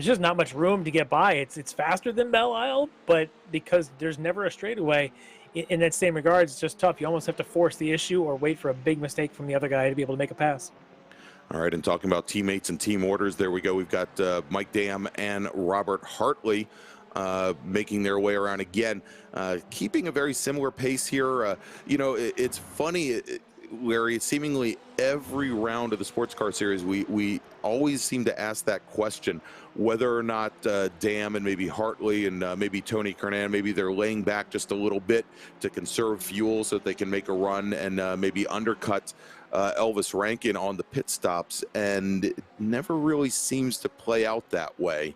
just not much room to get by. It's faster than Belle Isle, but because there's never a straightaway in that same regard, it's just tough. You almost have to force the issue or wait for a big mistake from the other guy to be able to make a pass. All right, and talking about teammates and team orders, there we go. We've got Mike Dam and Robert Hartley making their way around again, keeping a very similar pace here. It's funny, Larry, seemingly every round of the sports car series, we always seem to ask that question, whether or not Dam and maybe Hartley and maybe Tony Kernan, maybe they're laying back just a little bit to conserve fuel so that they can make a run and maybe undercut Elvis Rankin on the pit stops, and it never really seems to play out that way.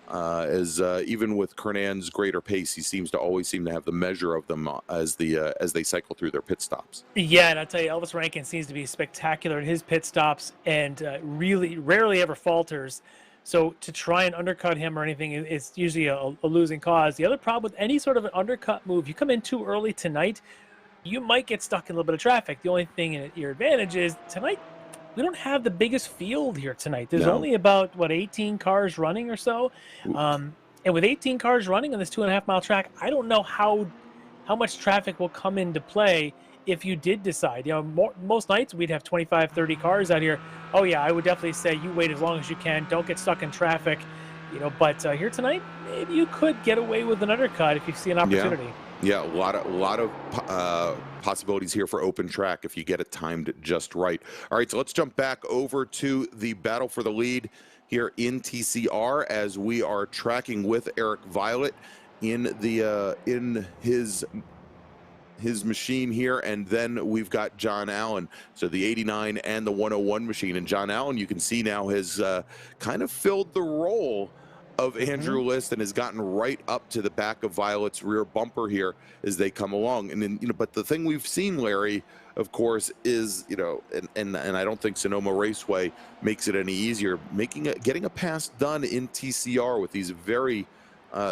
As even with Kernan's greater pace, he seems to always have the measure of them as they cycle through their pit stops. Yeah, and I'll tell you, Elvis Rankin seems to be spectacular in his pit stops and really rarely ever falters. So to try and undercut him or anything is usually a losing cause. The other problem with any sort of an undercut move, you come in too early tonight, you might get stuck in a little bit of traffic. The only thing at your advantage is tonight, we don't have the biggest field here tonight. There's only about, 18 cars running or so. And with 18 cars running on this 2.5-mile track, I don't know how much traffic will come into play if you did decide. Most nights we'd have 25, 30 cars out here. Oh, yeah, I would definitely say you wait as long as you can. Don't get stuck in traffic. But here tonight, maybe you could get away with an undercut if you see an opportunity. Yeah, a lot of possibilities here for open track if you get it timed just right. All right, so let's jump back over to the battle for the lead here in TCR as we are tracking with Eric Violet in his machine here, and then we've got John Allen, so the 89 and the 101 machine. And John Allen, you can see now, has kind of filled the role of Andrew List and has gotten right up to the back of Violet's rear bumper here as they come along. And then, but the thing we've seen, Larry, of course, is, and I don't think Sonoma Raceway makes it any easier, getting a pass done in TCR with these very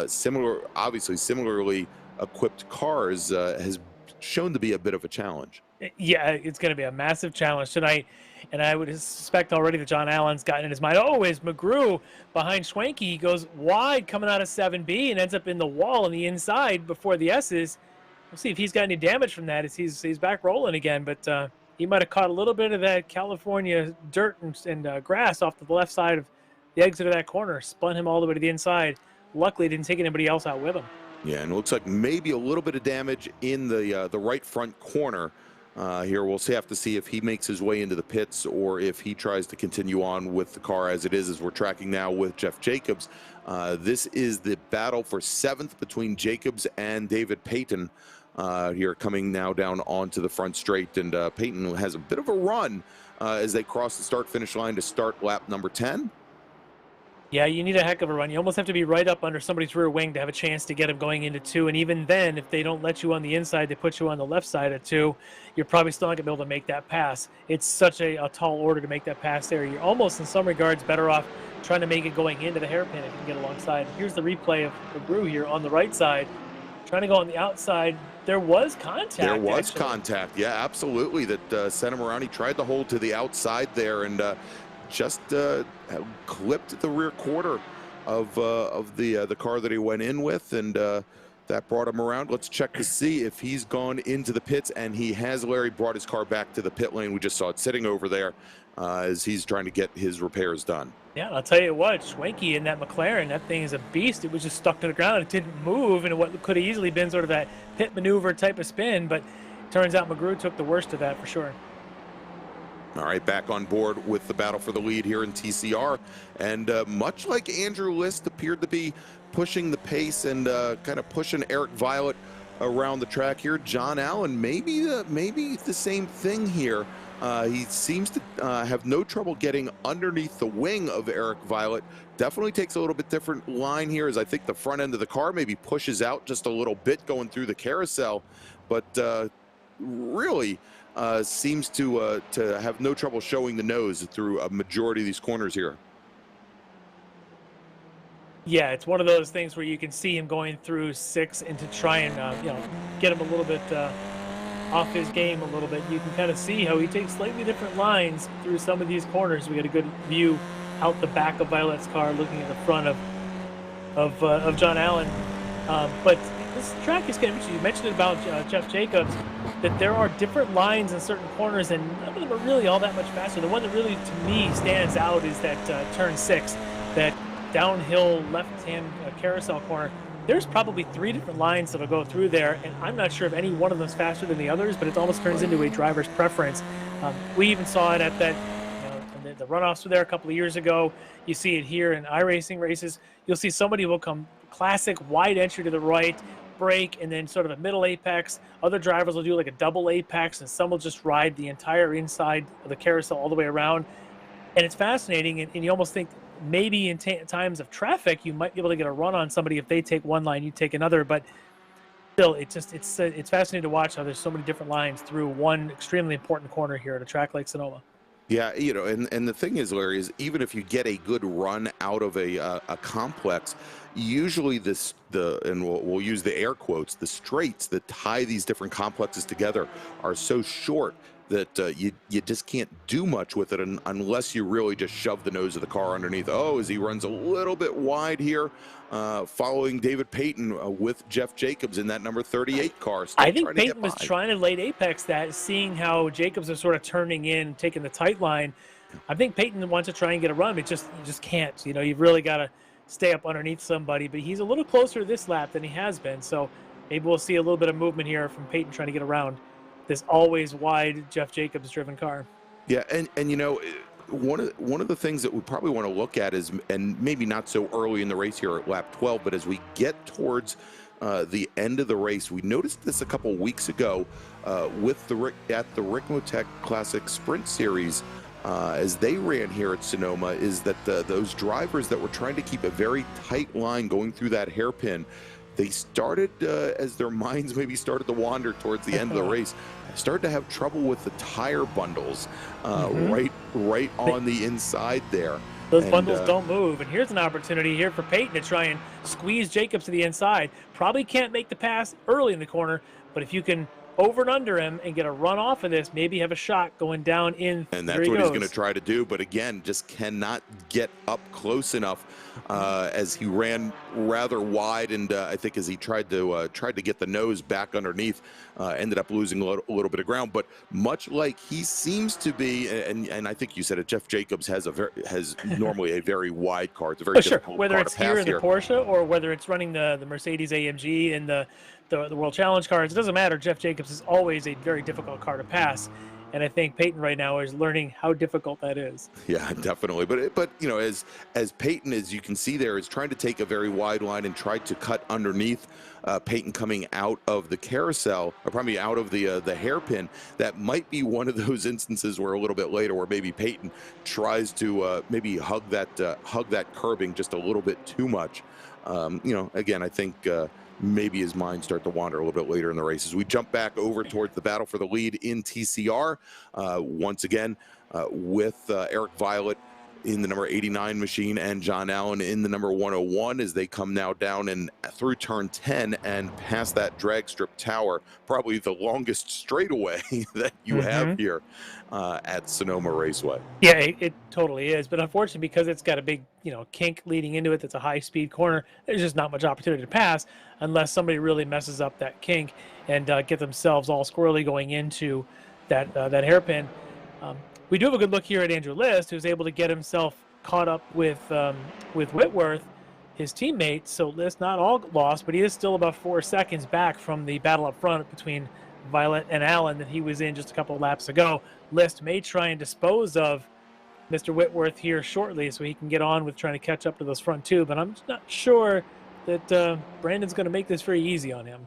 similarly equipped cars has shown to be a bit of a challenge. Yeah, it's going to be a massive challenge tonight. And I would suspect already that John Allen's gotten in his mind, is McGrew behind Schwenke. He goes wide coming out of 7B and ends up in the wall on the inside before the S's. We'll see if he's got any damage from that as he's back rolling again. But he might have caught a little bit of that California dirt and grass off to the left side of the exit of that corner, spun him all the way to the inside. Luckily, didn't take anybody else out with him. Yeah, and it looks like maybe a little bit of damage in the right front corner. Here we'll have to see if he makes his way into the pits or if he tries to continue on with the car as it is, as we're tracking now with Jeff Jacobs. This is the battle for 7th between Jacobs and David Payton here, coming now down onto the front straight. And Payton has a bit of a run as they cross the start-finish line to start lap number 10. Yeah, you need a heck of a run. You almost have to be right up under somebody's rear wing to have a chance to get him going into 2. And even then, if they don't let you on the inside, they put you on the left side of 2, you're probably still not going to be able to make that pass. It's such a tall order to make that pass there. You're almost, in some regards, better off trying to make it going into the hairpin if you can get alongside. Here's the replay of McGrew here on the right side, trying to go on the outside. There was contact. There was contact, yeah, absolutely. That sent him around. He tried to hold to the outside there and just clipped the rear quarter of the car that he went in with, and That brought him around. Let's check to see if he's gone into the pits, and he has. Larry brought his car back to the pit lane. We just saw it sitting over there as he's trying to get his repairs done. Yeah, I'll tell you what, Schwenke in that McLaren, that thing is a beast. It was just stuck to the ground. It didn't move, and what could have easily been sort of that pit maneuver type of spin, but turns out McGrew took the worst of that for sure. All right, back on board with the battle for the lead here in TCR, and much like Andrew List appeared to be pushing the pace and kind of pushing Eric Violet around the track here, John Allen maybe the same thing here. He seems to have no trouble getting underneath the wing of Eric Violet. Definitely takes a little bit different line here, as I think the front end of the car maybe pushes out just a little bit going through the carousel, but really seems to have no trouble showing the nose through a majority of these corners here. Yeah, it's one of those things where you can see him going through 6 and to try and get him a little bit off his game a little bit. You can kind of see how he takes slightly different lines through some of these corners. We got a good view out the back of Violet's car, looking at the front of John Allen. But this track is kind of interesting. You mentioned about Jeff Jacobs, that there are different lines in certain corners, and none of them are really all that much faster. The one that really, to me, stands out is that turn 6, that downhill left-hand carousel corner. There's probably 3 different lines that'll go through there, and I'm not sure if any one of them is faster than the others, but it almost turns into a driver's preference. We even saw it at that, the runoffs were there a couple of years ago. You see it here in iRacing races. You'll see somebody will come classic wide entry to the right, brake, and then sort of a middle apex. Other drivers will do like a double apex, and some will just ride the entire inside of the carousel all the way around. And it's fascinating, and you almost think maybe in times of traffic you might be able to get a run on somebody if they take one line, you take another. But still, it's fascinating to watch how there's so many different lines through one extremely important corner here at a track like Sonoma. Yeah, and the thing is, Larry, is even if you get a good run out of a complex, usually and we'll use the air quotes, the straights that tie these different complexes together are so short that you just can't do much with it unless you really just shove the nose of the car underneath. Oh, as he runs a little bit wide here, following David Payton with Jeff Jacobs in that number 38 car. I think Payton was trying to late apex that, seeing how Jacobs is sort of turning in, taking the tight line. I think Payton wants to try and get a run, but you just can't. You've really got to stay up underneath somebody, but he's a little closer this lap than he has been, so maybe we'll see a little bit of movement here from Payton trying to get around this always wide Jeff Jacobs driven car. Yeah, and one of the things that we probably want to look at is, and maybe not so early in the race here at lap 12, but as we get towards the end of the race, we noticed this a couple weeks ago with the Ricmotech Classic Sprint Series as they ran here at Sonoma, is that those drivers that were trying to keep a very tight line going through that hairpin, they started, as their minds maybe started to wander towards the end of the race, started to have trouble with the tire bundles right on the inside there. Those bundles don't move, and here's an opportunity here for Payton to try and squeeze Jacobs to the inside. Probably can't make the pass early in the corner, but if you can over and under him and get a run off of this, maybe have a shot going down in. And that's what he's going to try to do, but again, just cannot get up close enough as he ran rather wide, and I think as he tried to get the nose back underneath, ended up losing a little bit of ground. But much like he seems to be, and I think you said it, Jeff Jacobs has normally a very wide car. It's a very difficult whether car it's to pass here in the Porsche or whether it's running the Mercedes AMG and the World Challenge cars, it doesn't matter. Jeff Jacobs is always a very difficult car to pass, and I think Payton right now is learning how difficult that is. Yeah, definitely. But as Payton, as you can see there, is trying to take a very wide line and try to cut underneath Payton coming out of the carousel, or probably out of the hairpin. That might be one of those instances where a little bit later, where maybe Payton tries to maybe hug that curbing just a little bit too much. Again, I think maybe his mind start to wander a little bit later in the race. As we jump back over towards the battle for the lead in TCR, once again with Eric Violet in the number 89 machine and John Allen in the number 101 as they come now down and through turn 10 and past that drag strip tower, probably the longest straightaway that you have here at Sonoma Raceway. Yeah, it totally is. But unfortunately, because it's got a big, kink leading into it, that's a high-speed corner, there's just not much opportunity to pass unless somebody really messes up that kink and get themselves all squirrely going into that hairpin. We do have a good look here at Andrew List, who's able to get himself caught up with Whitworth, his teammate. So List not all lost, but he is still about 4 seconds back from the battle up front between Violet and Allen that he was in just a couple of laps ago. List may try and dispose of Mr. Whitworth here shortly so he can get on with trying to catch up to those front two, but I'm just not sure that Brandon's going to make this very easy on him.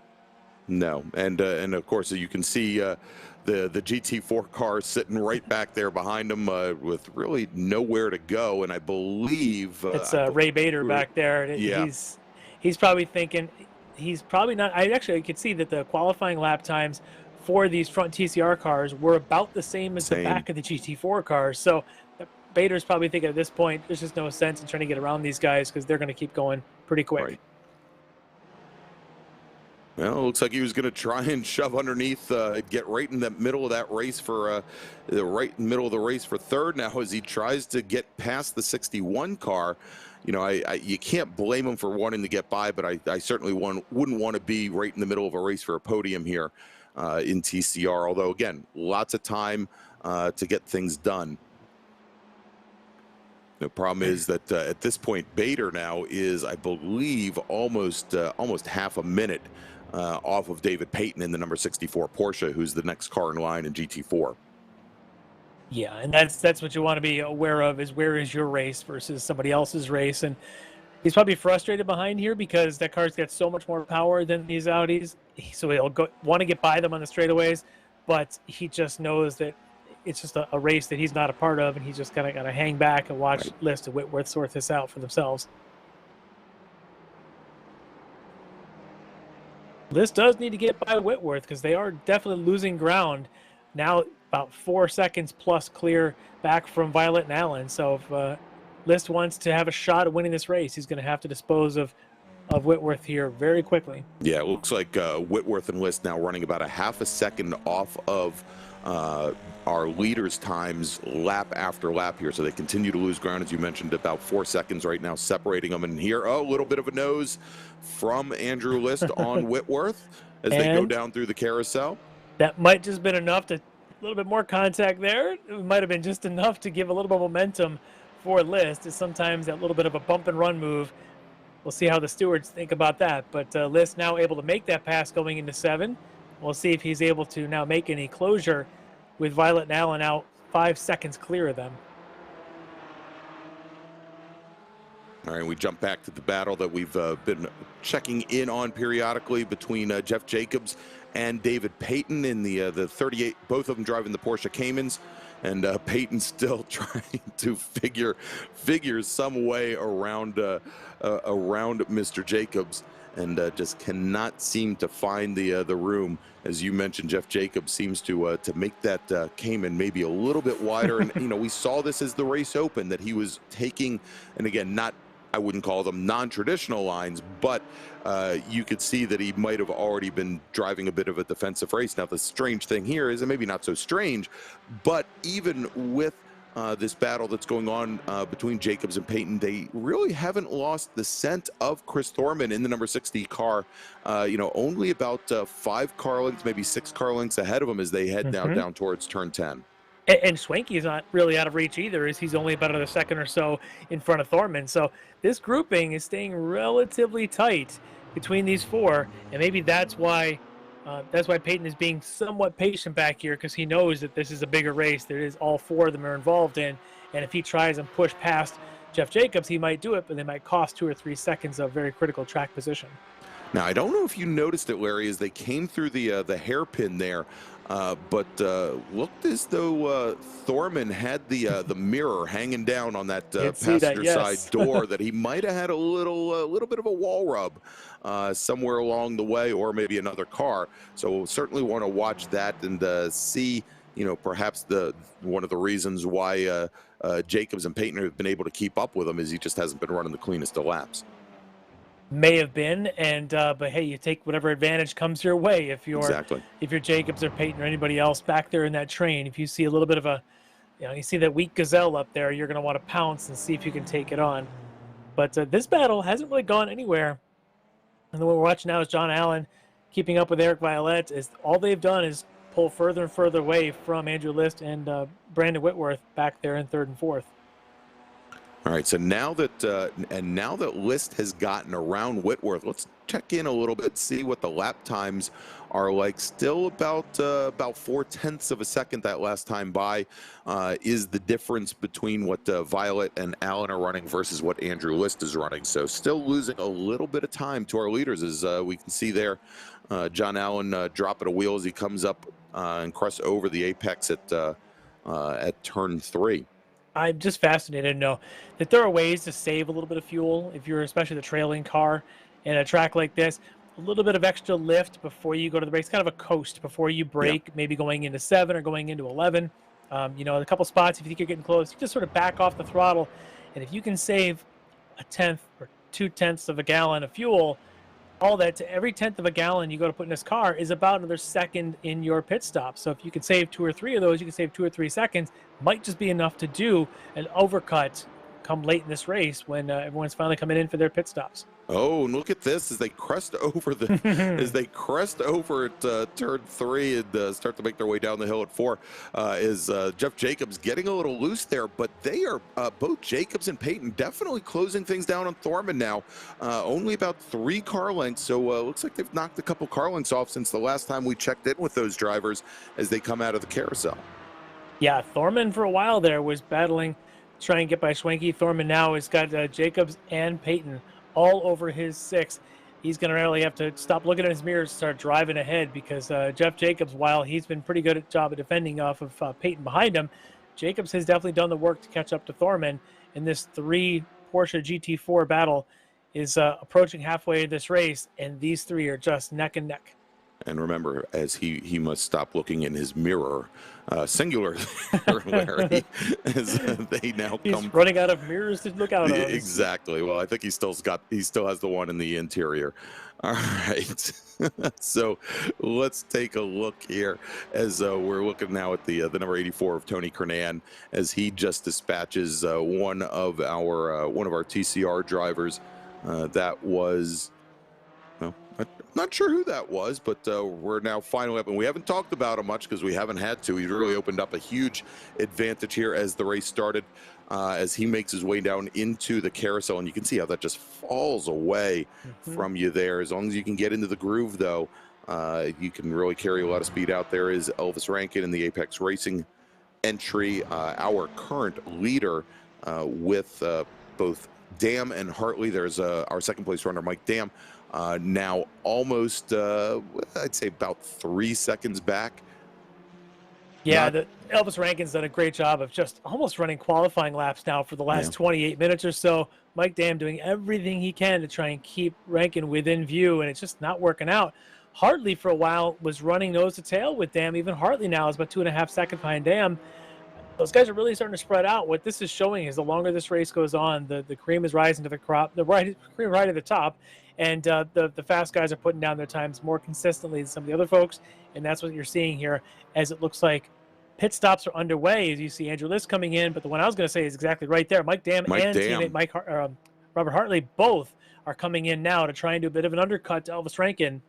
No, and of course you can see the GT4 car sitting right back there behind him with really nowhere to go, and I believe it's Ray Bader back there. Yeah. He's probably thinking he's probably not. I could see that the qualifying lap times for these front TCR cars were about the same as the back of the GT4 cars. So Bader's probably thinking at this point there's just no sense in trying to get around these guys because they're going to keep going pretty quick. Right. Well, it looks like he was going to try and shove underneath, get right in the middle of that race for the right middle of the race for third. Now, as he tries to get past the 61 car, you can't blame him for wanting to get by, but I certainly wouldn't want to be right in the middle of a race for a podium here in TCR. Although, again, lots of time to get things done. The problem is that at this point, Bader now is, I believe, almost half a minute off of David Payton in the number 64 Porsche, who's the next car in line in GT4. Yeah, and that's what you want to be aware of, is where is your race versus somebody else's race. And he's probably frustrated behind here because that car's got so much more power than these Audis, so he'll want to get by them on the straightaways, but he just knows that it's just a race that he's not a part of, and he's just kind of got to hang back and watch List and Whitworth sort this out for themselves. List does need to get by Whitworth because they are definitely losing ground. Now about 4 seconds plus clear back from Violet and Allen. So if List wants to have a shot at winning this race, he's going to have to dispose of Whitworth here very quickly. Yeah, it looks like Whitworth and List now running about a half a second off of our leaders' times lap after lap here. So they continue to lose ground, as you mentioned, about 4 seconds right now separating them. And here, a little bit of a nose from Andrew List on Whitworth as they go down through the carousel. That might just been enough to, a little bit more contact there. It might have been just enough to give a little bit of momentum for List. Is sometimes that little bit of a bump and run move. We'll see how the stewards think about that. But List now able to make that pass going into 7. We'll see if he's able to now make any closure with Violet and Allen out 5 seconds clear of them. All right, we jump back to the battle that we've been checking in on periodically between Jeff Jacobs and David Payton in the 38, both of them driving the Porsche Caymans, and Payton still trying to figure some way around Mr. Jacobs, and just cannot seem to find the room. As you mentioned, Jeff Jacobs seems to make that Cayman maybe a little bit wider, and we saw this as the race opened, that he was taking, and again, I wouldn't call them non-traditional lines, but you could see that he might have already been driving a bit of a defensive race. Now, the strange thing here is, and maybe not so strange, but even with this battle that's going on between Jacobs and Payton, they really haven't lost the scent of Chris Thorman in the number 60 car. Only about 5 car lengths, maybe 6 car lengths ahead of him as they head down towards turn 10. And Swanky's not really out of reach either, as he's only about a second or so in front of Thorman. So this grouping is staying relatively tight between these 4, and maybe that's why Payton is being somewhat patient back here, because he knows that this is a bigger race. There is all 4 of them are involved in, and if he tries and push past Jeff Jacobs, he might do it, but they might cost 2 or 3 seconds of very critical track position. Now, I don't know if you noticed it, Larry, as they came through the hairpin there. But looked as though Thorman had the mirror hanging down on that passenger side door, that he might have had a little bit of a wall rub somewhere along the way, or maybe another car. So we'll certainly want to watch that and see perhaps one of the reasons why Jacobs and Payton have been able to keep up with him is he just hasn't been running the cleanest of laps. May have been, and but hey, you take whatever advantage comes your way. If you're Jacobs or Payton or anybody else back there in that train, if you see a little bit of a, you see that weak gazelle up there, you're going to want to pounce and see if you can take it on. But this battle hasn't really gone anywhere. And the one we're watching now is John Allen keeping up with Eric Violette. Is all they've done is pull further and further away from Andrew List and Brandon Whitworth back there in third and fourth. All right, so now that List has gotten around Whitworth, let's check in a little bit, see what the lap times are like. Still about 0.4 of a second that last time by is the difference between what Violet and Allen are running versus what Andrew List is running. So still losing a little bit of time to our leaders, as we can see there. John Allen dropping a wheel as he comes up and crosses over the apex at turn 3. I'm just fascinated to know that there are ways to save a little bit of fuel if you're especially the trailing car in a track like this. A little bit of extra lift before you go to the brakes, kind of a coast before you brake, maybe going into 7 or going into 11. A couple spots, if you think you're getting close, you just sort of back off the throttle. And if you can save 1/10 or 2/10 of a gallon of fuel, all that to every 1/10 of a gallon you go to put in this car is about another second in your pit stop. So if you can save 2 or 3 of those, you can save 2 or 3 seconds. Might just be enough to do an overcut come late in this race when everyone's finally coming in for their pit stops. Oh, and look at this as they crest over at turn 3 and start to make their way down the hill at 4. Is Jeff Jacobs getting a little loose there, but they are both Jacobs and Payton definitely closing things down on Thorman now. Only about 3 car lengths, so looks like they've knocked a couple car lengths off since the last time we checked in with those drivers as they come out of the carousel. Yeah, Thorman for a while there was battling, trying to get by Schwenke. Thorman now has got Jacobs and Payton all over his 6. He's going to really have to stop looking at his mirrors and start driving ahead because Jeff Jacobs, while he's been pretty good at job of defending off of Payton behind him, Jacobs has definitely done the work to catch up to Thorman. And this 3 Porsche GT4 battle is approaching halfway of this race, and these 3 are just neck and neck. And remember, as he must stop looking in his mirror, singular, Larry, as they now come. He's running out of mirrors to look out of. Exactly. Well, I think he still has the one in the interior. All right. So let's take a look here as we're looking now at the number 84 of Tony Kernan as he just dispatches one of our TCR drivers. That was. Not sure who that was, but we're now finally up, and we haven't talked about him much because we haven't had to. He really opened up a huge advantage here as the race started, as he makes his way down into the carousel, and you can see how that just falls away from you there. As long as you can get into the groove, though, you can really carry a lot of speed out. There is Elvis Rankin in the Apex Racing entry, our current leader with both Dam and Hartley. There's our second place runner, Mike Dam. Now almost, I'd say about 3 seconds back. Yeah, Elvis Rankin's done a great job of just almost running qualifying laps now for the last 28 minutes or so. Mike Dam doing everything he can to try and keep Rankin within view, and it's just not working out. Hartley for a while was running nose to tail with Dam. Even Hartley now is about 2.5 seconds behind Dam. Those guys are really starting to spread out. What this is showing is the longer this race goes on, the cream is rising to the crop, cream right at the top, and the fast guys are putting down their times more consistently than some of the other folks, and that's what you're seeing here as it looks like pit stops are underway as you see Andrew List coming in, but the one I was going to say is exactly right there. Mike Dam and teammate Robert Hartley both are coming in now to try and do a bit of an undercut to Elvis Rankin,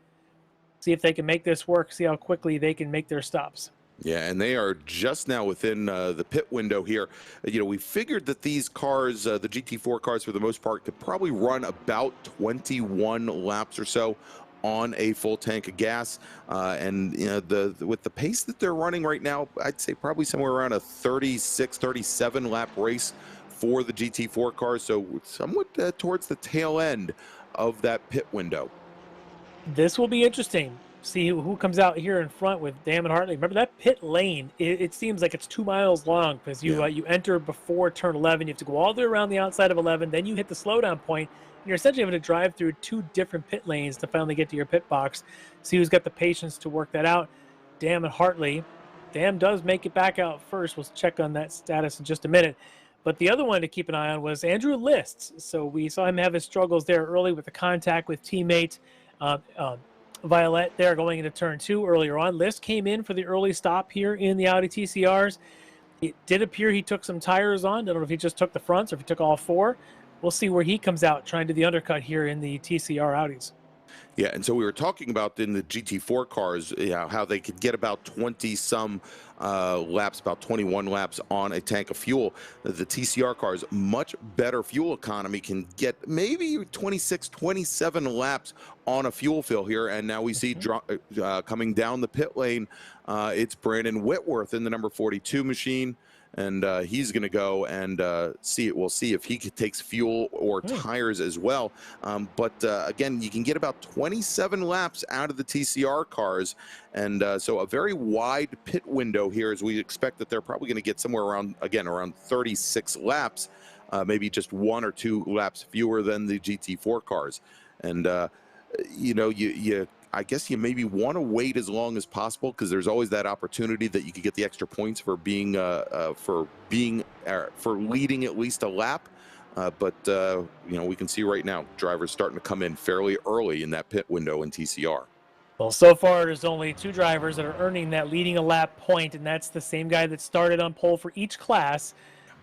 see if they can make this work, see how quickly they can make their stops. Yeah, and they are just now within the pit window here. We figured that these cars, the GT4 cars for the most part, could probably run about 21 laps or so on a full tank of gas. And with the pace that they're running right now, I'd say probably somewhere around a 36, 37 lap race for the GT4 cars. So somewhat towards the tail end of that pit window. This will be interesting. See who comes out here in front with Dam and Hartley. Remember that pit lane? It seems like it's 2 miles long because you enter before turn 11. You have to go all the way around the outside of 11. Then you hit the slowdown point. And you're essentially having to drive through 2 different pit lanes to finally get to your pit box. See who's got the patience to work that out. Dam and Hartley Dam does make it back out first. We'll check on that status in just a minute. But the other one to keep an eye on was Andrew Lists. So we saw him have his struggles there early with the contact with teammate Violet there going into turn 2 earlier on. List came in for the early stop here in the Audi TCRs. It did appear he took some tires on. I don't know if he just took the fronts or if he took all 4. We'll see where he comes out trying to do the undercut here in the TCR Audis. Yeah, and so we were talking about in the GT4 cars, how they could get about 20-some laps, about 21 laps on a tank of fuel. The TCR cars, much better fuel economy, can get maybe 26, 27 laps on a fuel fill here. And now we see coming down the pit lane, it's Brandon Whitworth in the number 42 machine. And he's going to go and we'll see if he takes fuel or tires as well. But again, you can get about 27 laps out of the TCR cars. And so a very wide pit window here, as we expect that they're probably going to get somewhere around 36 laps, maybe just 1 or 2 laps fewer than the GT4 cars. And, I guess you maybe want to wait as long as possible, because there's always that opportunity that you could get the extra points for being for leading at least a lap. But we can see right now drivers starting to come in fairly early in that pit window in TCR. Well, so far there's only 2 drivers that are earning that leading a lap point, and that's the same guy that started on pole for each class,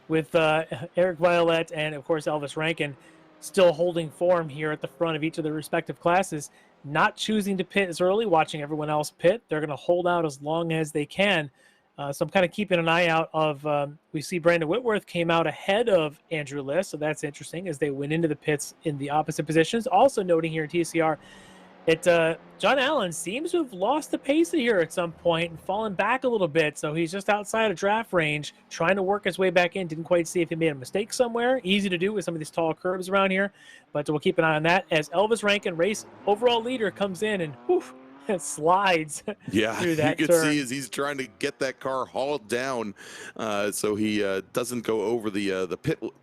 with Eric Violet and of course Elvis Rankin still holding form here at the front of each of their respective classes. Not choosing to pit as early, watching everyone else pit. They're going to hold out as long as they can. So I'm kind of keeping an eye out of, we see Brandon Whitworth came out ahead of Andrew List, so that's interesting as they went into the pits in the opposite positions. Also noting here in TCR, John Allen seems to have lost the pace here at some point and fallen back a little bit. So he's just outside of draft range, trying to work his way back in. Didn't quite see if he made a mistake somewhere. Easy to do with some of these tall curves around here, but we'll keep an eye on that as Elvis Rankin, race overall leader, comes in and it slides through that you can turn. see as he's trying to get that car hauled down so he doesn't go over the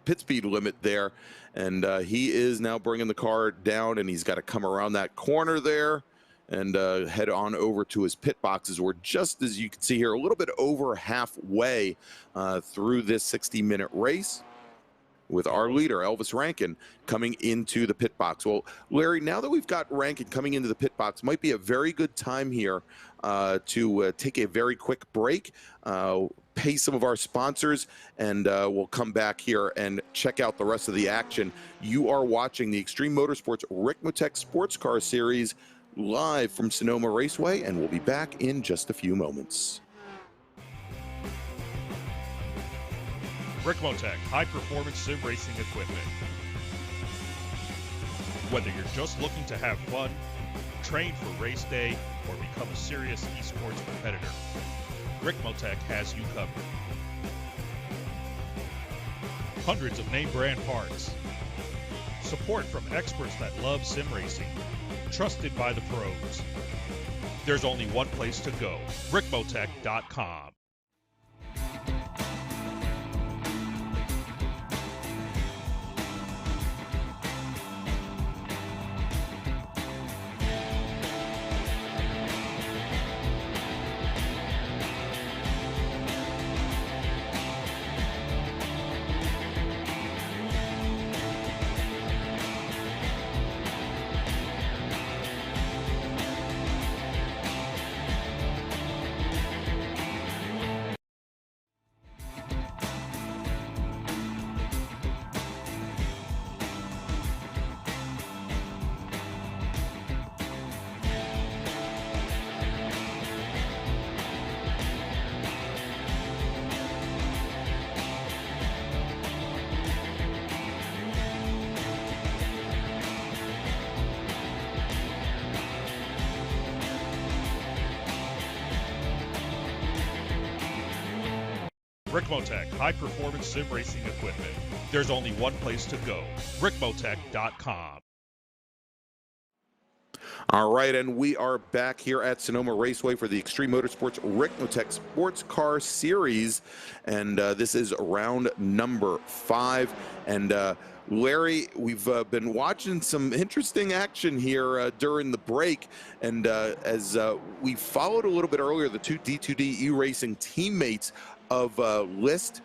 pit speed limit there. And he is now bringing the car down, and he's got to come around that corner there and head on over to his pit boxes. We're just, as you can see here, a little bit over halfway through this 60-minute race, with our leader, Elvis Rankin, coming into the pit box. Well, Larry, now that we've got Rankin coming into the pit box, might be a very good time here to take a very quick break, pay some of our sponsors, and we'll come back here and check out the rest of the action. You are watching the Extreme Motorsports Ricmotech Sportscar Series live from Sonoma Raceway, and we'll be back in just a few moments. Ricmotech high-performance sim racing equipment. Whether you're just looking to have fun, train for race day, or become a serious esports competitor, Ricmotech has you covered. Hundreds of name brand parts. Support from experts that love sim racing. Trusted by the pros. There's only one place to go, Ricmotech.com. Ricmotech high-performance sim racing equipment. There's only one place to go, Ricmotech.com. All right, and we are back here at Sonoma Raceway for the Extreme Motorsports Ricmotech Sportscar Series, and this is round number 5. And Larry, we've been watching some interesting action here during the break, and as we followed a little bit earlier, the two D2D iRacing teammates of List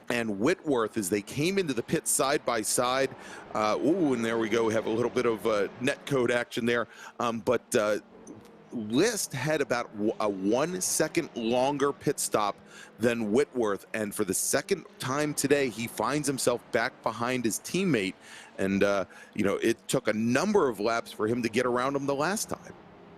and Whitworth, as they came into the pit side by side. Ooh, and there we go. We have a little bit of net code action there. But List had about a 1 second longer pit stop than Whitworth. And for the second time today, he finds himself back behind his teammate. And, you know, it took a number of laps for him to get around him the last time.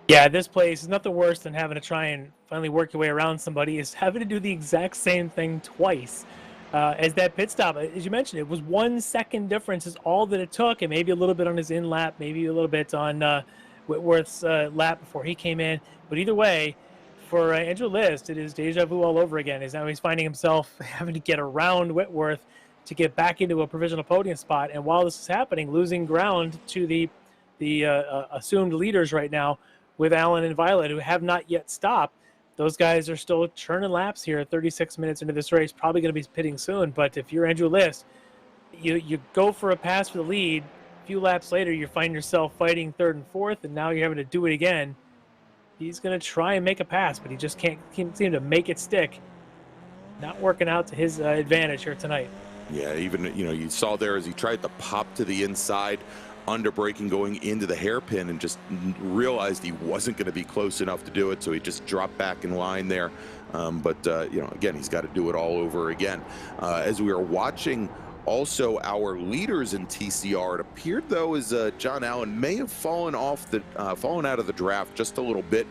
Yeah, this place is nothing worse than having to try and finally work your way around somebody, is having to do the exact same thing twice. As that pit stop, as you mentioned, it was 1 second difference is all that it took, and maybe a little bit on his in lap, maybe a little bit on Whitworth's lap before he came in. But either way, for Andrew List, it is deja vu all over again. Now he's finding himself having to get around Whitworth to get back into a provisional podium spot. And while this is happening, losing ground to the assumed leaders right now with Alan and Violet, who have not yet stopped. Those guys are still churning laps here 36 minutes into this race, probably going to be pitting soon. But if you're Andrew List, you go for a pass for the lead. A few laps later, you find yourself fighting third and fourth, and now you're having to do it again. He's going to try and make a pass, but he just can't seem to make it stick. Not working out to his advantage here tonight. Yeah, even, you know, you saw there as he tried to pop to the inside, under braking going into the hairpin, and just realized he wasn't going to be close enough to do it, so he just dropped back in line there. But you know, again, he's got to do it all over again. As we are watching also our leaders in TCR, it appeared though as John Allen may have fallen out of the draft just a little bit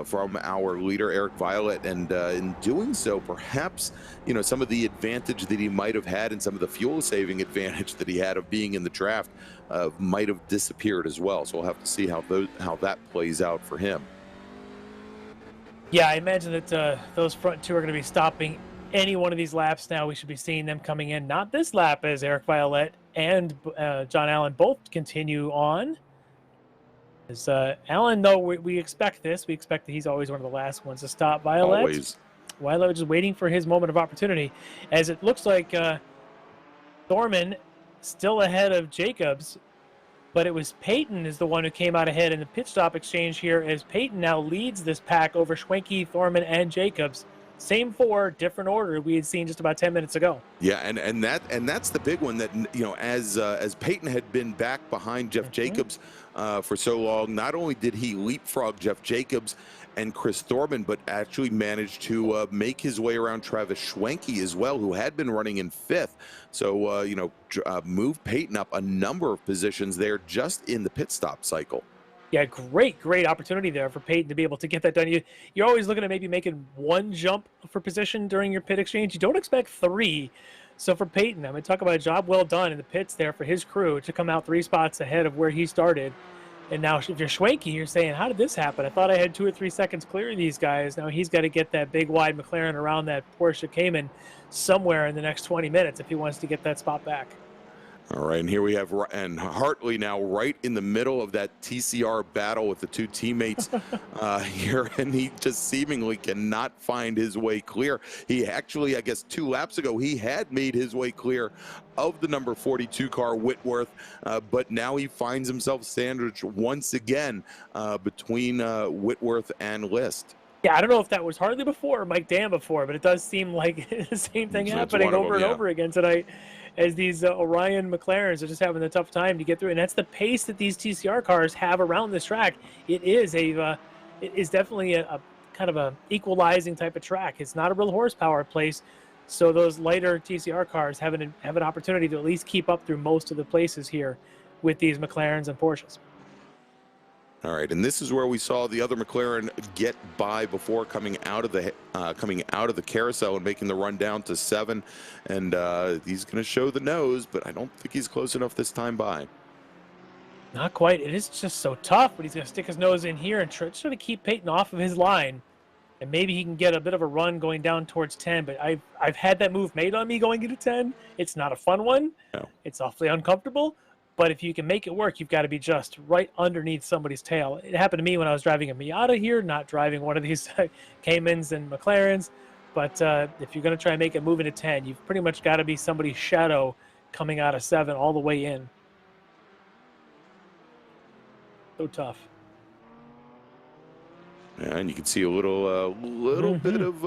from our leader Eric Violet, and in doing so, perhaps, you know, some of the advantage that he might have had and some of the fuel saving advantage that he had of being in the draft might have disappeared as well. So we'll have to see how that plays out for him. Yeah, I imagine that those front two are going to be stopping any one of these laps now. We should be seeing them coming in. Not this lap, as Eric Violet and John Allen both continue on. As Allen, though, we expect this. We expect that he's always one of the last ones to stop. Violet, Always. Violet just waiting for his moment of opportunity. As it looks like Thorman still ahead of Jacobs, but it was Peyton is the one who came out ahead in the pit stop exchange here, as Peyton now leads this pack over Schwenke, Thorman, and Jacobs. Same four, different order we had seen just about 10 minutes ago. Yeah, and that's the big one, that, you know, as Peyton had been back behind Jeff Jacobs for so long, not only did he leapfrog Jeff Jacobs and Chris Thorman, but actually managed to make his way around Travis Schwenke as well, who had been running in 5th. So, you know, move Peyton up a number of positions there just in the pit stop cycle. Yeah, great opportunity there for Peyton to be able to get that done. You're always looking at maybe making one jump for position during your pit exchange. You don't expect 3. So for Peyton, I mean, talk about a job well done in the pits there for his crew to come out 3 spots ahead of where he started. And now if you're Schwenke, you're saying, how did this happen? I thought I had 2 or 3 seconds clear of these guys. Now he's got to get that big wide McLaren around that Porsche Cayman somewhere in the next 20 minutes if he wants to get that spot back. All right, and here we have Hartley now right in the middle of that TCR battle with the two teammates here, and he just seemingly cannot find his way clear. He actually, I guess 2 laps ago, he had made his way clear of the number 42 car, Whitworth, but now he finds himself sandwiched once again between Whitworth and List. Yeah, I don't know if that was Hartley before or Mike Dan before, but it does seem like the same thing happening over and over again tonight, as these Orion McLarens are just having a tough time to get through. And that's the pace that these TCR cars have around this track. It is definitely a kind of a equalizing type of track. It's not a real horsepower place, so those lighter TCR cars have an opportunity to at least keep up through most of the places here with these McLarens and Porsches. All right, and this is where we saw the other McLaren get by before coming out of the carousel and making the run down to 7. And he's going to show the nose, but I don't think he's close enough this time by. Not quite. It is just so tough, but he's going to stick his nose in here and try to keep Peyton off of his line. And maybe he can get a bit of a run going down towards 10, but I've had that move made on me going into 10. It's not a fun one. No. It's awfully uncomfortable. But if you can make it work, you've got to be just right underneath somebody's tail. It happened to me when I was driving a Miata here, not driving one of these Caymans and McLarens. But if you're going to try and make it move into 10, you've pretty much got to be somebody's shadow coming out of 7 all the way in. So tough. Yeah, and you can see a little bit of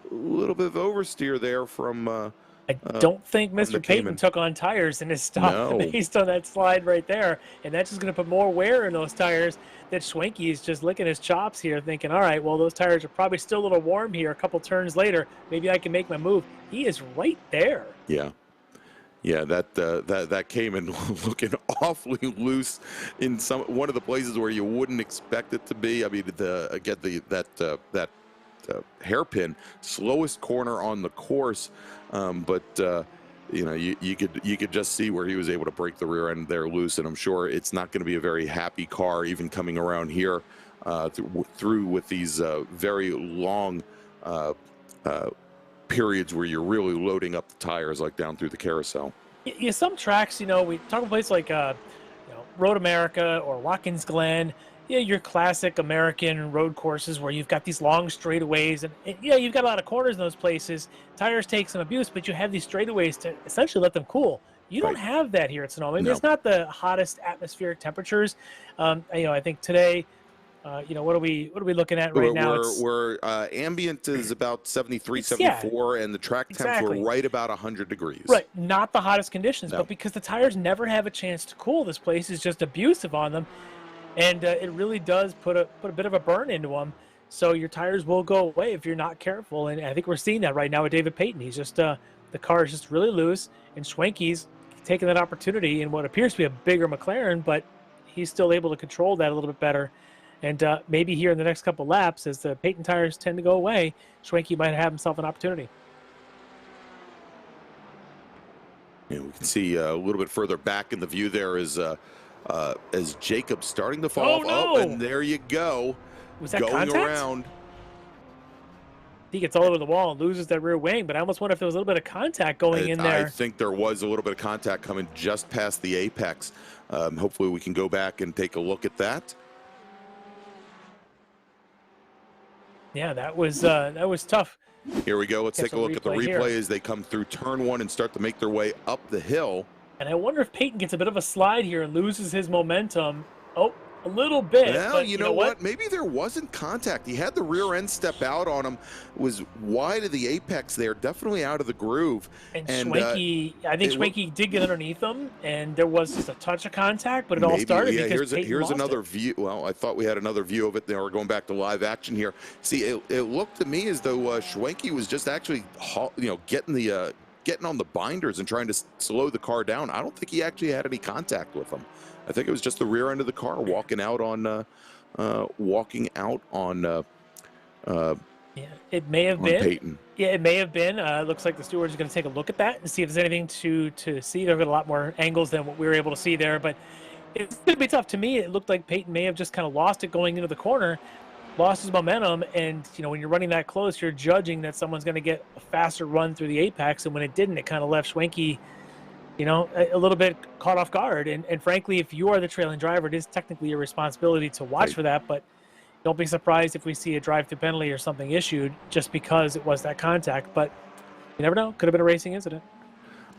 oversteer there from. I don't think Mr. Payton took on tires in his stop based on that slide right there, and that's just going to put more wear in those tires. That Schwenke is just licking his chops here, thinking, all right, well, those tires are probably still a little warm here. A couple turns later, maybe I can make my move. He is right there. Yeah. Yeah, that came in looking awfully loose in one of the places where you wouldn't expect it to be. I mean, that hairpin, slowest corner on the course, but you know, you could just see where he was able to break the rear end there loose, and I'm sure it's not going to be a very happy car even coming around here through with these very long periods where you're really loading up the tires, like down through the carousel. Yeah, some tracks, you know, we talk about places like Road America or Watkins Glen. Yeah, your classic American road courses where you've got these long straightaways, and you've got a lot of corners in those places. Tires take some abuse, but you have these straightaways to essentially let them cool. You don't have that here at Sonoma. I mean, it's not the hottest atmospheric temperatures. I think today, what are we looking at right now? We're ambient is about 73, 74, and the track temps were right about 100 degrees. Right, not the hottest conditions, but because the tires never have a chance to cool, this place is just abusive on them. And it really does put a bit of a burn into them. So your tires will go away if you're not careful. And I think we're seeing that right now with David Payton. He's just the car is just really loose, and Schwenke's taking that opportunity in what appears to be a bigger McLaren, but he's still able to control that a little bit better. And maybe here in the next couple laps, as the Payton tires tend to go away, Schwenke might have himself an opportunity. Yeah, we can see a little bit further back in the view there is as Jacob's starting to fall off. No. Oh, and there you go. Was that going contact? Around. He gets all over the wall and loses that rear wing, but I almost wonder if there was a little bit of contact going in there. I think there was a little bit of contact coming just past the apex. Hopefully we can go back and take a look at that. Yeah, that was tough. Here we go. Let's take a look at the replay as they come through turn 1 and start to make their way up the hill. And I wonder if Payton gets a bit of a slide here and loses his momentum. Oh, a little bit. Well, but you know what? Maybe there wasn't contact. He had the rear end step out on him, was wide of the apex there, definitely out of the groove. And Schwenke, I think Schwenke did get underneath him, and there was just a touch of contact, but it all started because here's another view. Well, I thought we had another view of it. Now we're going back to live action here. See, it looked to me as though Schwenke was just actually, getting on the binders and trying to slow the car down. I don't think he actually had any contact with them. I think it was just the rear end of the car walking out on yeah, it may have been Payton. Yeah, it may have been. Looks like the stewards are going to take a look at that and see if there's anything to see. They've got a lot more angles than what we were able to see there, but it's going to be tough. To me, it looked like Payton may have just kind of lost it going into the corner, lost his momentum, and when you're running that close, you're judging that someone's going to get a faster run through the apex, and when it didn't, it kind of left Schwenke a little bit caught off guard. And frankly, if you are the trailing driver, it is technically your responsibility to watch for that, but don't be surprised if we see a drive-through penalty or something issued just because it was that contact. But you never know. Could have been a racing incident.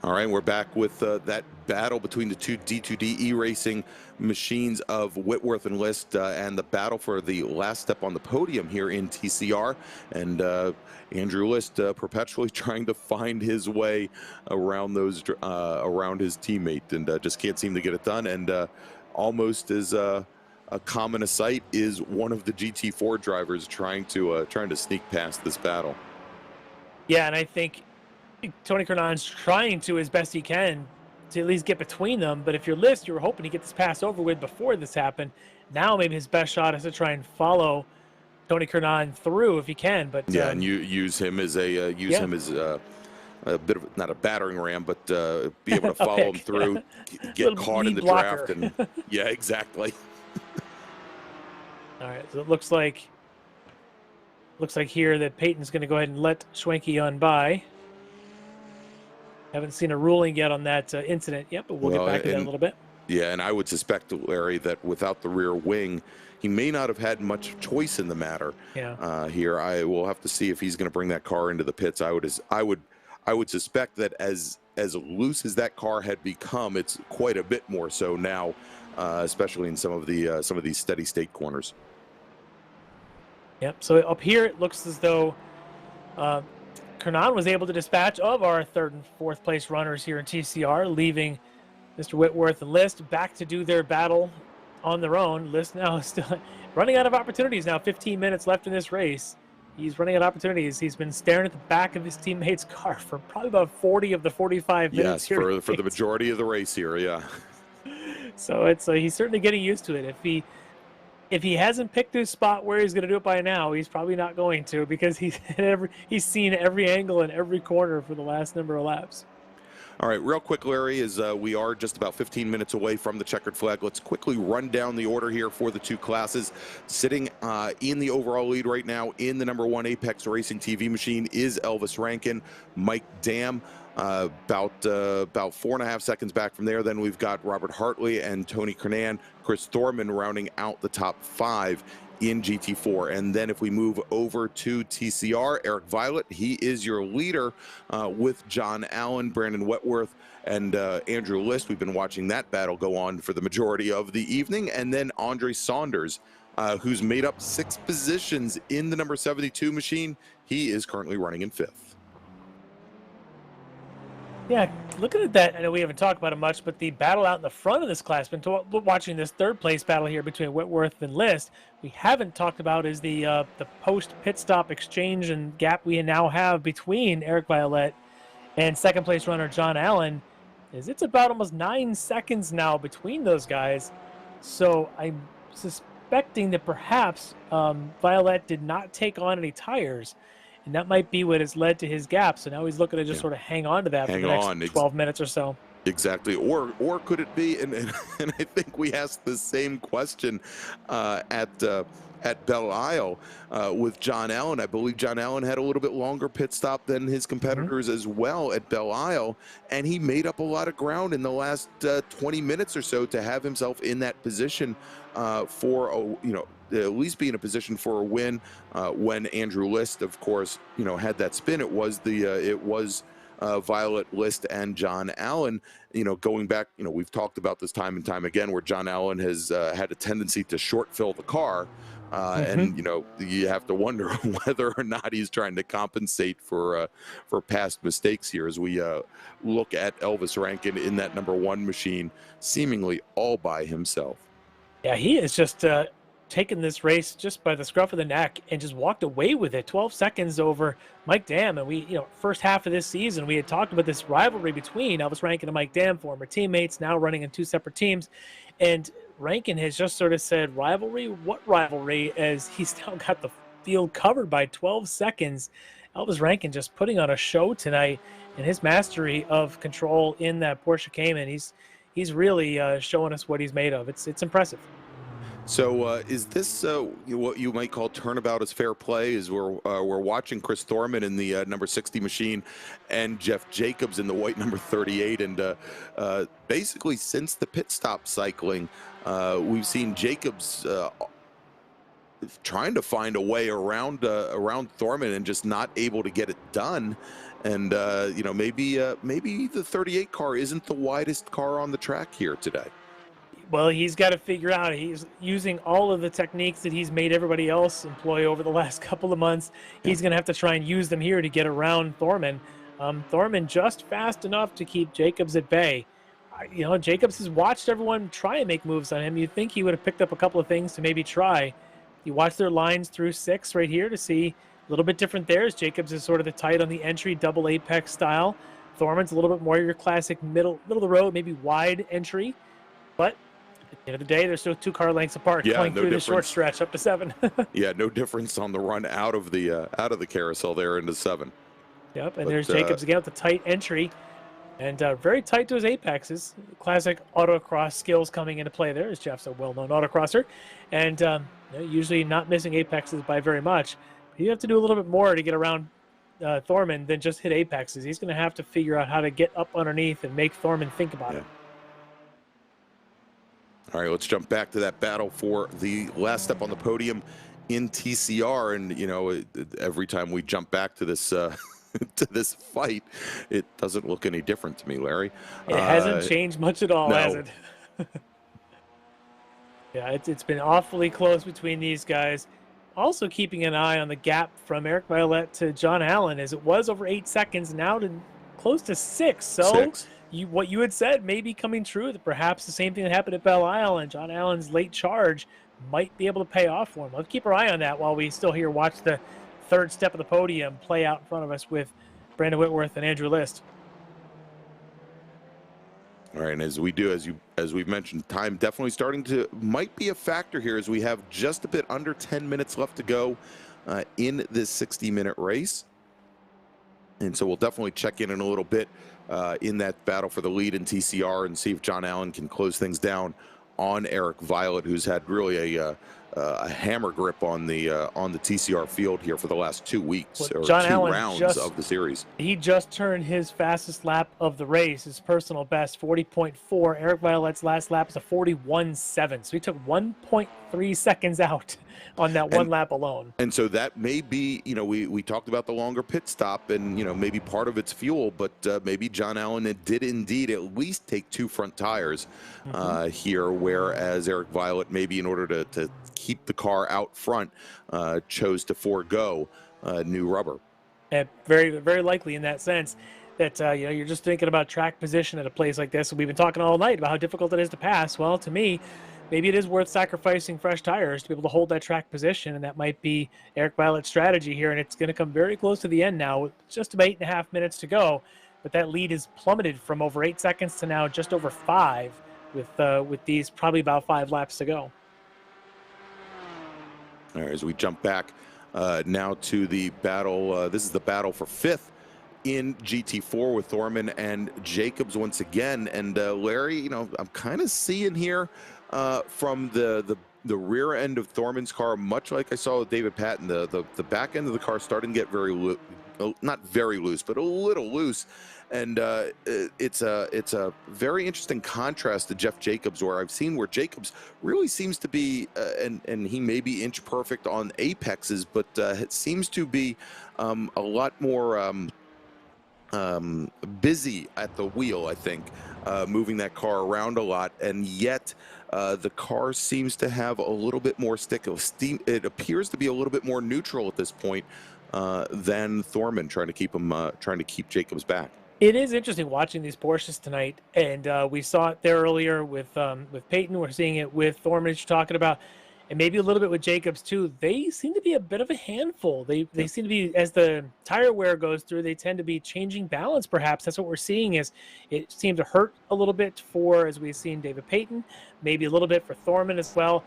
All right, we're back with that battle between the two D2D e-racing machines of Whitworth and List, and the battle for the last step on the podium here in TCR. And Andrew List perpetually trying to find his way around around his teammate, and just can't seem to get it done. And almost as a common a sight is one of the GT4 drivers trying to sneak past this battle. Yeah, and I think Tony Cernon's trying to as best he can to at least get between them. But if you're List, you were hoping to get this pass over with before this happened. Now maybe his best shot is to try and follow Tony Cernon through if he can. But yeah, and you use him as a a bit of not a battering ram, but be able to follow him through, get caught in the draft, and yeah, exactly. All right, so it looks like here that Payton's going to go ahead and let Schwenke on by. Haven't seen a ruling yet on that incident yet, but we'll get back to that in a little bit. Yeah, and I would suspect, Larry, that without the rear wing, he may not have had much choice in the matter. Yeah. Here, I will have to see if he's going to bring that car into the pits. I would suspect that as loose as that car had become, it's quite a bit more so now, especially in some of these steady state corners. Yep. So up here, it looks as though Kernan was able to dispatch of our third and fourth place runners here in TCR, leaving Mr. Whitworth and List back to do their battle on their own. List now is still running out of opportunities now. 15 minutes left in this race. He's running out of opportunities. He's been staring at the back of his teammate's car for probably about 40 of the 45 minutes here. Yes, for the majority of the race here, yeah. So it's he's certainly getting used to it. If he hasn't picked his spot where he's going to do it by now, he's probably not going to, because he's seen every angle and every corner for the last number of laps. All right, real quick, Larry, as we are just about 15 minutes away from the checkered flag, let's quickly run down the order here for the two classes. Sitting in the overall lead right now in the number 1 Apex Racing TV machine is Elvis Rankin. Mike Dam about 4.5 seconds back from there. Then we've got Robert Hartley and Tony Kernan. Chris Thorman rounding out the top 5 in GT4. And then if we move over to TCR, Eric Violet, he is your leader with John Allen, Brandon Wetworth, and Andrew List. We've been watching that battle go on for the majority of the evening. And then Andre Saunders, who's made up 6 positions in the number 72 machine. He is currently running in 5th. Yeah, looking at that, I know we haven't talked about it much, but the battle out in the front of this class, been watching this third place battle here between Whitworth and List, we haven't talked about is the post pit stop exchange and gap we now have between Eric Violet and second place runner John Allen. It's about almost 9 seconds now between those guys. So I'm suspecting that perhaps Violet did not take on any tires, and that might be what has led to his gap. So now he's looking to just sort of hang on to that for the next 12 minutes or so. Exactly. Or could it be, and I think we asked the same question at Belle Isle with John Allen. I believe John Allen had a little bit longer pit stop than his competitors as well at Belle Isle, and he made up a lot of ground in the last 20 minutes or so to have himself in that position for at least be in a position for a win. When Andrew List, of course, had that spin, it was Violet, List, and John Allen. Going back, we've talked about this time and time again, where John Allen has had a tendency to short fill the car. And you have to wonder whether or not he's trying to compensate for past mistakes here, as we look at Elvis Rankin in that number 1 machine, seemingly all by himself. Yeah, he is just taken this race just by the scruff of the neck and just walked away with it. 12 seconds over Mike Dam. And we, first half of this season, we had talked about this rivalry between Elvis Rankin and Mike Dam, former teammates, now running in 2 separate teams. And Rankin has just sort of said, rivalry? What rivalry? As he's now got the field covered by 12 seconds. Elvis Rankin just putting on a show tonight, and his mastery of control in that Porsche Cayman. He's really showing us what he's made of. It's impressive. So is this what you might call turnabout as fair play? Is we're watching Chris Thorman in the number 60 machine and Jeff Jacobs in the white number 38, and basically since the pit stop cycling, we've seen Jacobs trying to find a way around Thorman and just not able to get it done. And maybe the 38 car isn't the widest car on the track here today. Well, he's got to figure out, he's using all of the techniques that he's made everybody else employ over the last couple of months. He's going to have to try and use them here to get around Thorman. Thorman just fast enough to keep Jacobs at bay. Jacobs has watched everyone try and make moves on him. You'd think he would have picked up a couple of things to maybe try. You watch their lines through 6 right here to see a little bit different there, as Jacobs is sort of the tight on the entry, double apex style. Thorman's a little bit more your classic middle of the road, maybe wide entry. But at the end of the day, they're still 2 car lengths apart, going through the short stretch up to 7. Yeah, no difference on the run out of the carousel there into 7. Yep, and there's Jacobs again with the tight entry, and very tight to his apexes. Classic autocross skills coming into play there, as Jeff's a well-known autocrosser, and usually not missing apexes by very much. But you have to do a little bit more to get around Thorman than just hit apexes. He's going to have to figure out how to get up underneath and make Thorman think about it. All right, let's jump back to that battle for the last step on the podium in TCR. And, you know, every time we jump back to this to this fight, it doesn't look any different to me, Larry. It hasn't changed much at all, has it? Yeah, it's been awfully close between these guys. Also keeping an eye on the gap from Eric Violette to John Allen, as it was over 8 seconds, now to close to 6. So what you had said may be coming true, that perhaps the same thing that happened at Belle Isle and John Allen's late charge might be able to pay off for him. Let's keep our eye on that while we still here watch the third step of the podium play out in front of us with Brandon Whitworth and Andrew List. All right, and as we do, as we've mentioned, time definitely might be a factor here, as we have just a bit under 10 minutes left to go in this 60-minute race. And so we'll definitely check in a little bit in that battle for the lead in TCR and see if John Allen can close things down on Eric Violette, who's had really a hammer grip on the TCR field here for the last 2 weeks, or John 2 Allen rounds of the series. He just turned his fastest lap of the race, his personal best, 40.4. Eric Violette's last lap is a 41.7. So he took 1.3 seconds out on that one lap alone. And so that may be, you know, we talked about the longer pit stop, and, you know, maybe part of it's fuel, but maybe John Allen did indeed at least take 2 front tires here, whereas Eric Violette, maybe in order to keep the car out front, chose to forego new rubber. And very, very likely in that sense that, you know, you're just thinking about track position at a place like this. We've been talking all night about how difficult it is to pass. Well, to me, maybe it is worth sacrificing fresh tires to be able to hold that track position, and that might be Eric Violette's strategy here. And it's going to come very close to the end now, with just about 8.5 minutes to go. But that lead is plummeted from over 8 seconds to now just over 5, with these probably about 5 laps to go. All right, as we jump back now to the battle, this is the battle for 5th in GT4 with Thorman and Jacobs once again. And Larry, you know, I'm kind of seeing here from the rear end of Thorman's car, much like I saw with David Patton, the back end of the car starting to get not very loose, but a little loose. And it's a very interesting contrast to Jeff Jacobs, where I've seen where Jacobs really seems to be, and he may be inch perfect on apexes, but it seems to be a lot more busy at the wheel, I think, moving that car around a lot. And yet the car seems to have a little bit more stick of steam. It appears to be a little bit more neutral at this point than Thorman, trying to keep Jacobs back. It is interesting watching these Porsches tonight, and we saw it there earlier with Peyton. We're seeing it with Thorman, as you're talking about, and maybe a little bit with Jacobs too. They seem to be a bit of a handful. They seem to be, as the tire wear goes through, they tend to be changing balance. Perhaps that's what we're seeing. Is it seemed to hurt a little bit for, as we've seen, David Peyton, maybe a little bit for Thorman as well.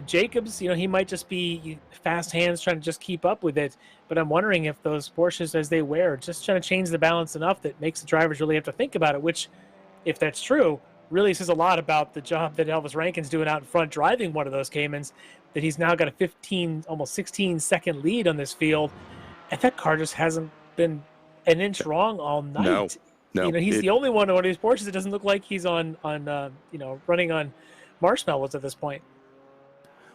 Jacobs, you know, he might just be fast hands trying to just keep up with it. But I'm wondering if those Porsches, as they wear, just trying to change the balance enough that makes the drivers really have to think about it, which, if that's true, really says a lot about the job that Elvis Rankin's doing out in front driving one of those Caymans, that he's now got a 15, almost 16-second lead on this field. And that car just hasn't been an inch wrong all night. No, you know, he's the only one of these Porsches that doesn't look like he's on you know, running on marshmallows at this point.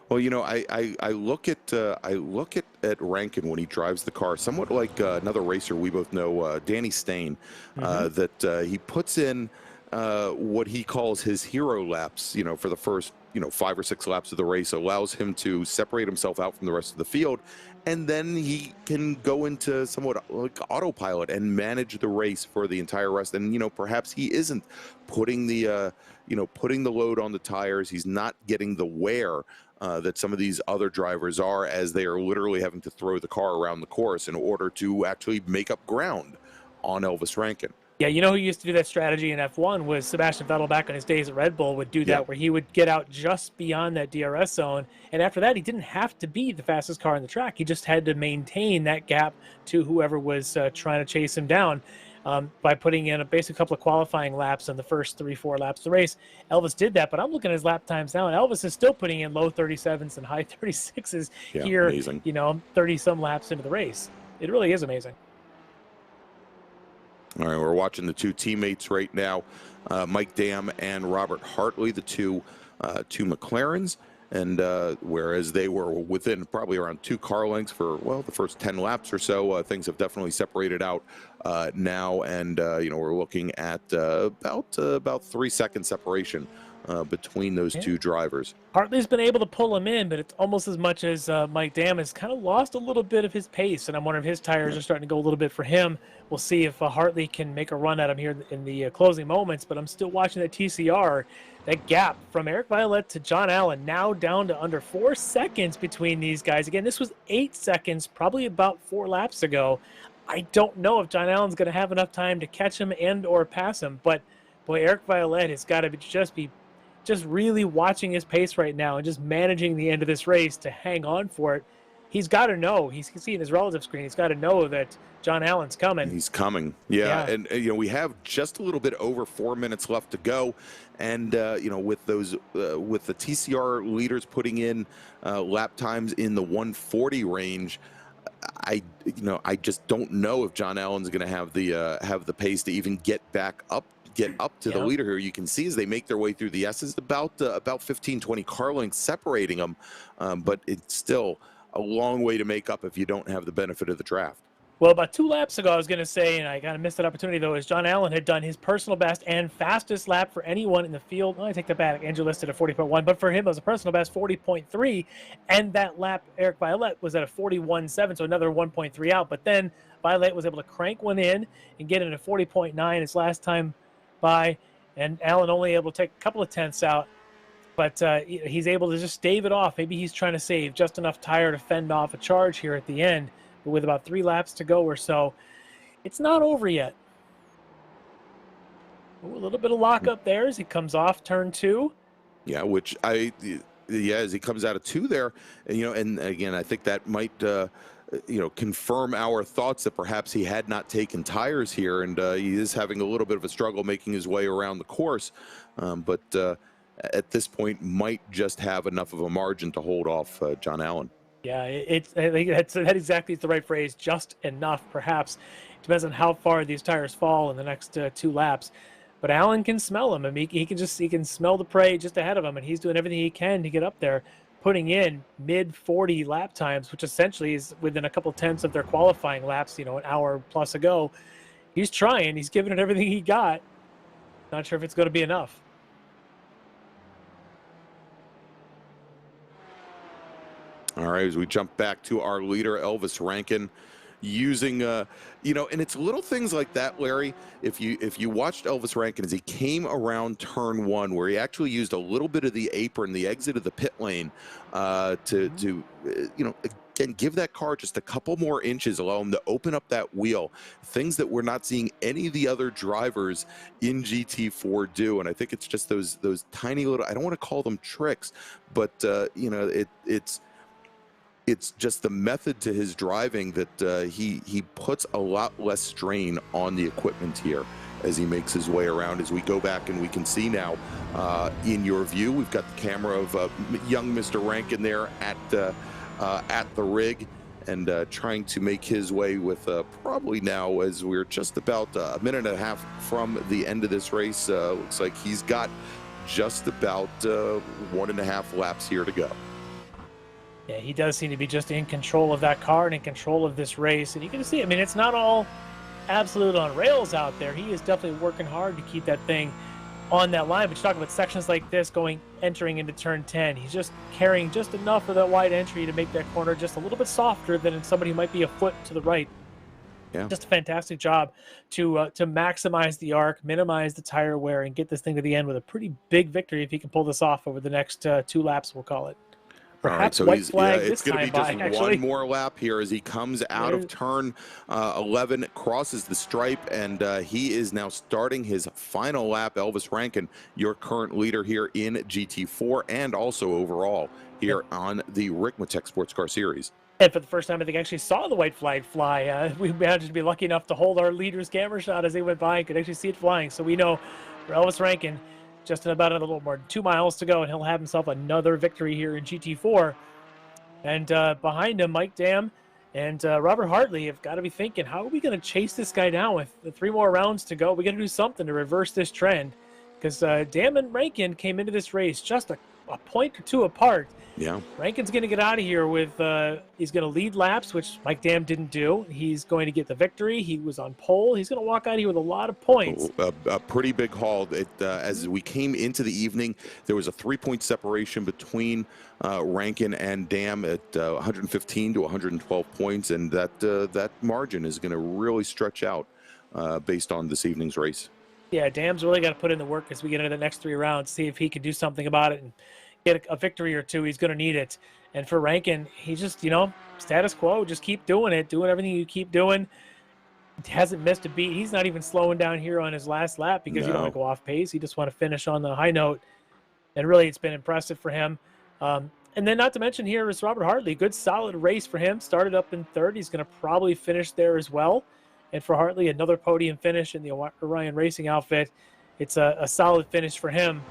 Well, you know, I look at Rankin when he drives the car, somewhat like another racer we both know, Danny Stain, that he puts in what he calls his hero laps. You know, for the first 5 or 6 laps of the race, allows him to separate himself out from the rest of the field, and then he can go into somewhat like autopilot and manage the race for the entire rest. And, you know, perhaps he isn't putting the putting the load on the tires. He's not getting the wear that some of these other drivers are, as they are literally having to throw the car around the course in order to actually make up ground on Elvis Rankin. Yeah, you know who used to do that strategy in F1 was Sebastian Vettel. Back in his days at Red Bull, would do that, where he would get out just beyond that DRS zone, and after that he didn't have to be the fastest car on the track. He just had to maintain that gap to whoever was trying to chase him down by putting in a basic couple of qualifying laps in the first 3-4 laps of the race. Elvis did that, but I'm looking at his lap times now, and Elvis is still putting in low 37s and high 36s here, amazing. 30-some laps into the race. It really is amazing. All right, we're watching the two teammates right now, Mike Dam and Robert Hartley, the two McLarens. And whereas they were within probably around 2 car lengths for, well, the first 10 laps or so, things have definitely separated out now. And, we're looking at about 3-second separation between those two drivers. Hartley's been able to pull him in, but it's almost as much as Mike Dam has kind of lost a little bit of his pace, and I'm wondering if his tires are starting to go a little bit for him. We'll see if Hartley can make a run at him here in the closing moments, but I'm still watching that TCR. That gap from Eric Violette to John Allen now down to under 4 seconds between these guys. Again, this was 8 seconds, probably about 4 laps ago. I don't know if John Allen's going to have enough time to catch him and or pass him, but boy, Eric Violette has got to be just really watching his pace right now and just managing the end of this race to hang on for it. He's got to know. He's seeing his relative screen. He's got to know that John Allen's coming. He's coming. Yeah. And we have just a little bit over 4 minutes left to go. And, with those, with the TCR leaders putting in lap times in the 140 range, I just don't know if John Allen's going to have the pace to even get up to the leader here. You can see as they make their way through the S's, about 15-20 car lengths separating them, but it's still a long way to make up if you don't have the benefit of the draft. Well, about 2 laps ago, I was going to say, and I kind of missed that opportunity, though, is John Allen had done his personal best and fastest lap for anyone in the field. Well, I take that back. Andrew listed at 40.1, but for him, it was a personal best, 40.3. And that lap, Eric Violette, was at a 41.7, so another 1.3 out. But then Violette was able to crank one in and get it at 40.9 his last time by, and Allen only able to take a couple of tenths out. But he's able to just stave it off. Maybe he's trying to save just enough tire to fend off a charge here at the end. But with about 3 laps to go or so, it's not over yet. Ooh, a little bit of lockup there as he comes off turn 2. Yeah, as he comes out of 2 there, and again, I think that might confirm our thoughts that perhaps he had not taken tires here, and he is having a little bit of a struggle making his way around the course. But at this point, might just have enough of a margin to hold off John Allen. Yeah, I think that exactly is the right phrase. Just enough, perhaps. It depends on how far these tires fall in the next 2 laps. But Allen can smell them. I mean, he can smell the prey just ahead of him, and he's doing everything he can to get up there, putting in mid-40 lap times, which essentially is within a couple tenths of their qualifying laps. An hour plus ago. He's trying. He's giving it everything he got. Not sure if it's going to be enough. All right, as we jump back to our leader, Elvis Rankin, using, and it's little things like that, Larry. If you watched Elvis Rankin as he came around turn 1, where he actually used a little bit of the apron, the exit of the pit lane, to again, give that car just a couple more inches, allow him to open up that wheel, things that we're not seeing any of the other drivers in GT4 do. And I think it's just those tiny little, I don't want to call them tricks, but it's just the method to his driving that he puts a lot less strain on the equipment here as he makes his way around. As we go back and we can see now in your view, we've got the camera of young Mr. Rankin there at the rig and trying to make his way with probably now, as we're just about a minute and a half from the end of this race, looks like he's got just about 1.5 laps here to go. Yeah, he does seem to be just in control of that car and in control of this race. And you can see, I mean, it's not all absolute on rails out there. He is definitely working hard to keep that thing on that line. But you talk about sections like this entering into turn 10. He's just carrying just enough of that wide entry to make that corner just a little bit softer than somebody who might be a foot to the right. Yeah. Just a fantastic job to maximize the arc, minimize the tire wear, and get this thing to the end with a pretty big victory if he can pull this off over the next 2 laps, we'll call it. Perhaps all right, so it's going to be just one more lap here as he comes out of turn 11, crosses the stripe, and he is now starting his final lap. Elvis Rankin, your current leader here in GT4 and also overall here on the Ricmotech Sportscar Series. And for the first time, I think I actually saw the white flag fly. We managed to be lucky enough to hold our leader's camera shot as they went by and could actually see it flying. So we know for Elvis Rankin, just in about a little more than 2 miles to go, and he'll have himself another victory here in GT4. And behind him, Mike Dam And Robert Hartley have got to be thinking, how are we going to chase this guy down with the 3 more rounds to go? We got to do something to reverse this trend, because Dam and Rankin came into this race just a point or 2 apart. Yeah. Rankin's going to get out of here with, he's going to lead laps, which Mike Dam didn't do. He's going to get the victory. He was on pole. He's going to walk out of here with a lot of points. A pretty big haul. As we came into the evening, there was a 3-point separation between Rankin and Dam at 115 to 112 points, and that margin is going to really stretch out based on this evening's race. Yeah, Dam's really got to put in the work as we get into the next 3 rounds, see if he can do something about it and get a victory or 2. He's going to need it. And for Rankin, he just, status quo, just keep doing it, doing everything you keep doing. He hasn't missed a beat. He's not even slowing down here on his last lap because you don't want to go off pace. You just want to finish on the high note. And really, it's been impressive for him. And then not to mention here is Robert Hartley. Good, solid race for him. Started up in 3rd. He's going to probably finish there as well. And for Hartley, another podium finish in the Orion Racing outfit. It's a solid finish for him.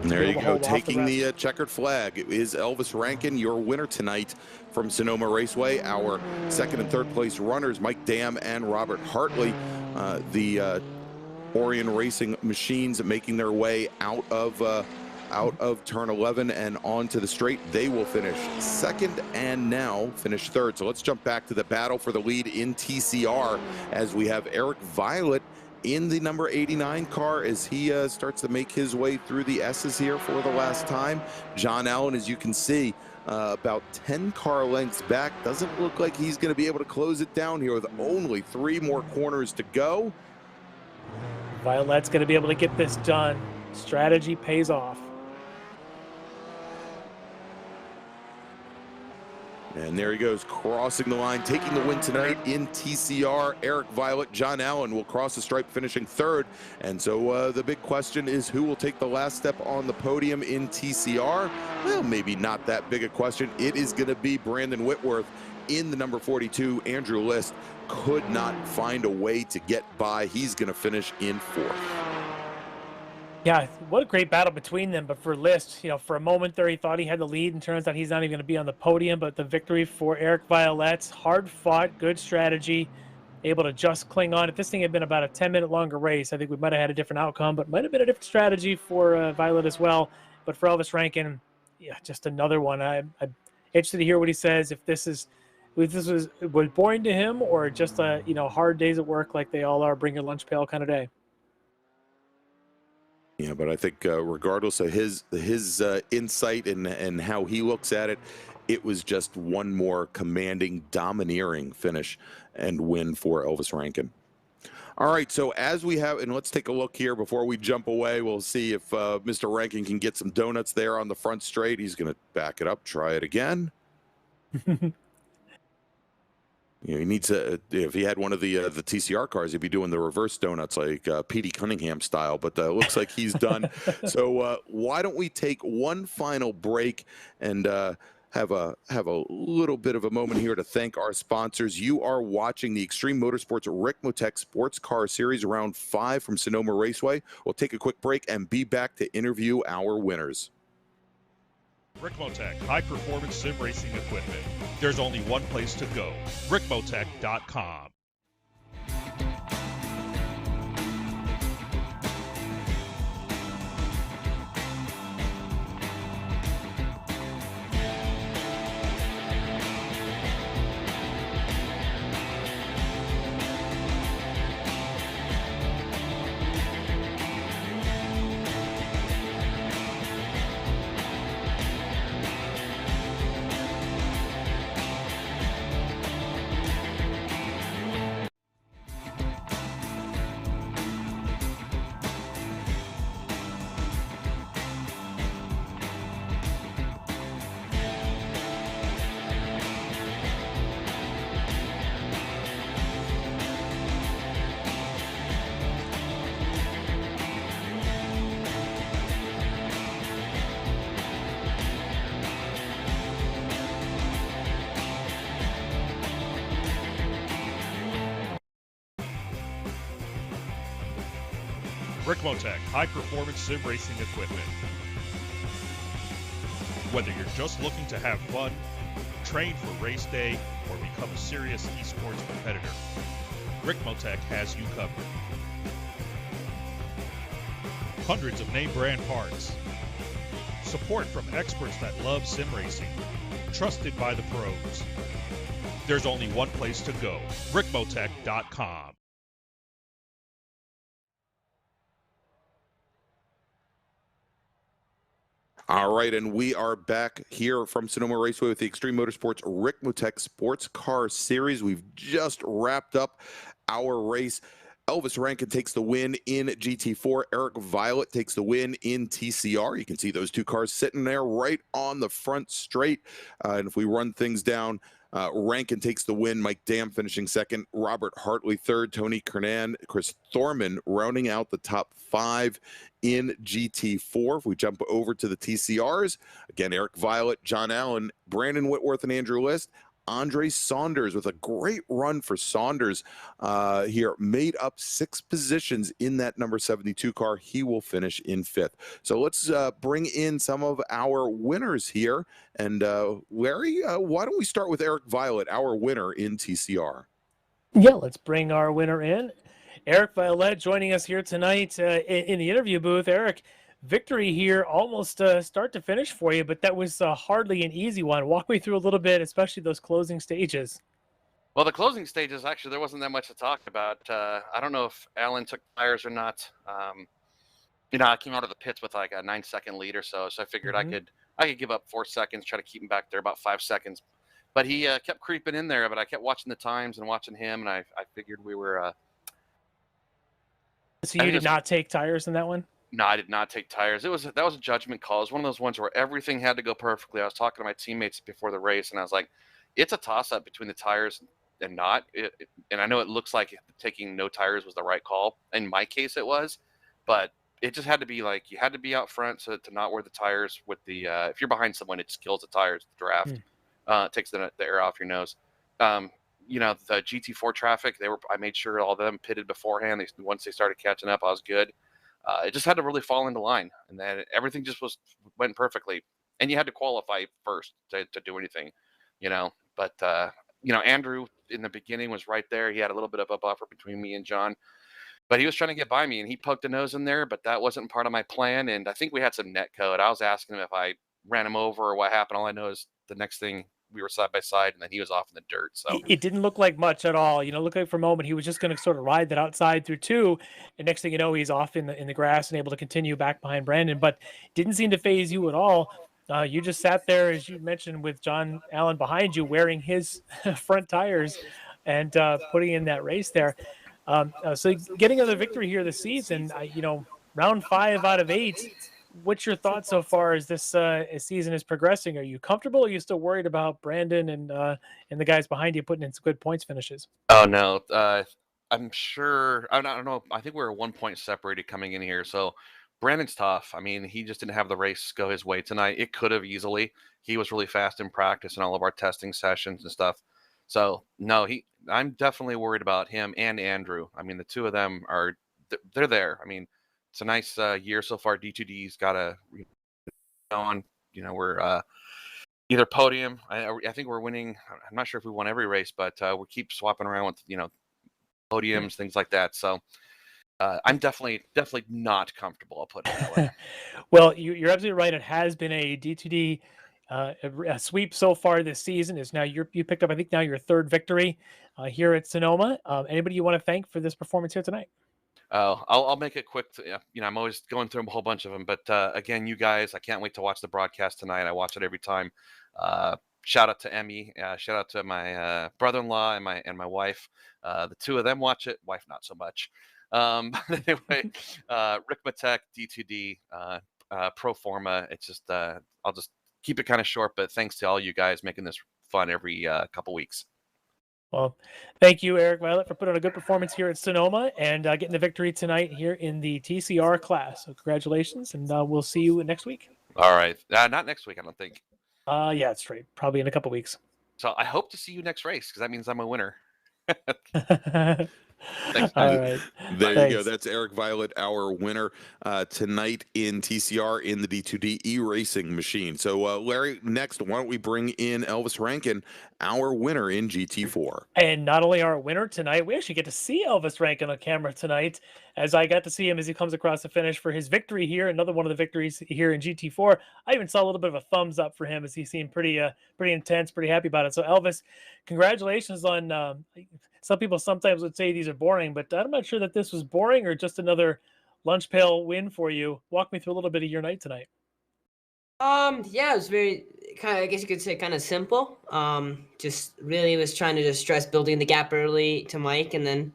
And there you go, taking the checkered flag. It is Elvis Rankin, your winner tonight from Sonoma Raceway. Our 2nd and 3rd place runners, Mike Dam and Robert Hartley. The Orion Racing machines making their way out of turn 11 and onto the straight. They will finish 2nd and now finish 3rd. So let's jump back to the battle for the lead in TCR as we have Eric Violet in the number 89 car as he starts to make his way through the S's here for the last time. John Allen, as you can see, about 10 car lengths back. Doesn't look like he's going to be able to close it down here with only 3 more corners to go. Violet's going to be able to get this done. Strategy pays off. And there he goes, crossing the line, taking the win tonight in TCR. Eric Violet, John Allen will cross the stripe, finishing 3rd. And so the big question is, who will take the last step on the podium in TCR? Well, maybe not that big a question. It is going to be Brandon Whitworth in the number 42. Andrew List could not find a way to get by. He's going to finish in 4th. Yeah, what a great battle between them. But for List, for a moment there, he thought he had the lead, and turns out he's not even going to be on the podium. But the victory for Eric Violet, hard fought, good strategy, able to just cling on. If this thing had been about a 10-minute longer race, I think we might have had a different outcome, but might have been a different strategy for Violet as well. But for Elvis Rankin, yeah, just another one. I'm interested to hear what he says. If this was boring to him, or just a hard days at work like they all are, bring your lunch pail kind of day. Yeah, but I think regardless of his insight and how he looks at it, it was just one more commanding, domineering finish and win for Elvis Rankin. All right, so as we have, and let's take a look here before we jump away. We'll see if Mr. Rankin can get some donuts there on the front straight. He's going to back it up, try it again. He needs to, if he had one of the TCR cars, he'd be doing the reverse donuts like Petey Cunningham style, but it looks like he's done. So why don't we take one final break and have a little bit of a moment here to thank our sponsors. You are watching the Extreme Motorsports Ricmotech Sportscar Series Round 5 from Sonoma Raceway. We'll take a quick break and be back to interview our winners. Ricmotech, high-performance sim racing equipment. There's only one place to go, Ricmotech.com. Ricmotech, high-performance sim racing equipment. Whether you're just looking to have fun, train for race day, or become a serious esports competitor, Ricmotech has you covered. Hundreds of name brand parts. Support from experts that love sim racing. Trusted by the pros. There's only one place to go, Ricmotech.com. All right, and we are back here from Sonoma Raceway with the Extreme Motorsports Ricmotech Sportscar Series. We've just wrapped up our race. Elvis Rankin takes the win in GT4. Eric Violet takes the win in TCR. You can see those two cars sitting there right on the front straight. And if we run things down, Rankin takes the win. Mike Dam finishing second. Robert Hartley third. Tony Kernan, Chris Thorman rounding out the top 5 in GT4. If we jump over to the TCRs, again, Eric Violet, John Allen, Brandon Whitworth, and Andrew List. Andre Saunders with a great run for Saunders here, made up 6 positions in that number 72 car. He will finish in 5th. So let's bring in some of our winners here. And Larry, why don't we start with Eric Violet, our winner in TCR? Yeah, let's bring our winner in. Eric Violet joining us here tonight in the interview booth. Eric, victory here, almost start to finish for you, but that was hardly an easy one. Walk me through a little bit, especially those closing stages. Well, the closing stages, actually, there wasn't that much to talk about. I don't know if Alan took tires or not. I came out of the pits with like a 9-second lead or so I figured I could give up 4 seconds, try to keep him back there about 5 seconds. But he kept creeping in there, but I kept watching the times and watching him, and I figured we were... So you did not take tires in that one? No, I did not take tires. That was a judgment call. It was one of those ones where everything had to go perfectly. I was talking to my teammates before the race, and I was like, it's a toss-up between the tires and not. And I know it looks like taking no tires was the right call. In my case, it was. But it just had to be like, you had to be out front to not wear the tires with the if you're behind someone, it just kills the tires, the draft. It takes the air off your nose. The GT4 traffic, I made sure all of them pitted beforehand. Once they started catching up, I was good. It just had to really fall into line, and then everything just went perfectly. And you had to qualify first to do anything, But Andrew in the beginning was right there. He had a little bit of a buffer between me and John, but he was trying to get by me, and he poked a nose in there. But that wasn't part of my plan. And I think we had some net code. I was asking him if I ran him over or what happened. All I know is the next thing, we were side by side, and then he was off in the dirt. So it didn't look like much at all. Looked like for a moment he was just going to sort of ride that outside through 2, and next thing you know, he's off in the grass and able to continue back behind Brandon. But didn't seem to phase you at all. You just sat there, as you mentioned, with John Allen behind you, wearing his front tires and putting in that race there. So getting another victory here this season. Round 5 out of 8. What's your thoughts so far as this season is progressing? Are you comfortable? Or are you still worried about Brandon and the guys behind you putting in some good points finishes? Oh, no. I'm sure. I don't know. I think we're 1 point separated coming in here. So Brandon's tough. I mean, he just didn't have the race go his way tonight. It could have easily. He was really fast in practice and all of our testing sessions and stuff. So, no, I'm definitely worried about him and Andrew. I mean, the two of them they're there. I mean, it's a nice year so far. D2D's got a on. We're either podium. I think we're winning. I'm not sure if we won every race, but we keep swapping around with podiums, things like that. So I'm definitely not comfortable. I'll put it that way. Well, you're absolutely right. It has been a D2D a sweep so far this season. Is now you picked up, I think, now your 3rd victory here at Sonoma. Anybody you want to thank for this performance here tonight? I'll make it quick. I'm always going through a whole bunch of them, but again, you guys, I can't wait to watch the broadcast tonight. I watch it every time. Shout out to Emmy. Shout out to my brother-in-law and my wife. The two of them watch it. Wife not so much. Anyway, Ricmotech, D2D, Pro Forma. It's just I'll just keep it kind of short, but thanks to all you guys making this fun every couple weeks. Well, thank you, Eric Violet, for putting on a good performance here at Sonoma and getting the victory tonight here in the TCR class. So congratulations, and we'll see you next week. All right. Not next week, I don't think. Yeah, that's right. Probably in a couple weeks. So I hope to see you next race, because that means I'm a winner. Thanks, All guys. right. There you go. Thanks. That's Eric Violet, our winner tonight in TCR in the D2D e-racing machine. So, Larry, next, why don't we bring in Elvis Rankin, our winner in GT4. And not only our winner tonight, we actually get to see Elvis Rankin on camera tonight, as I got to see him as he comes across the finish for his victory here, another one of the victories here in GT4. I even saw a little bit of a thumbs up for him as he seemed pretty intense, pretty happy about it. So Elvis, congratulations on. Some people sometimes would say these are boring, but I'm not sure that this was boring or just another lunch pail win for you. Walk me through a little bit of your night tonight. Yeah, it was very kind of, I guess you could say, kind of simple. Just really was trying to just stress building the gap early to Mike, and then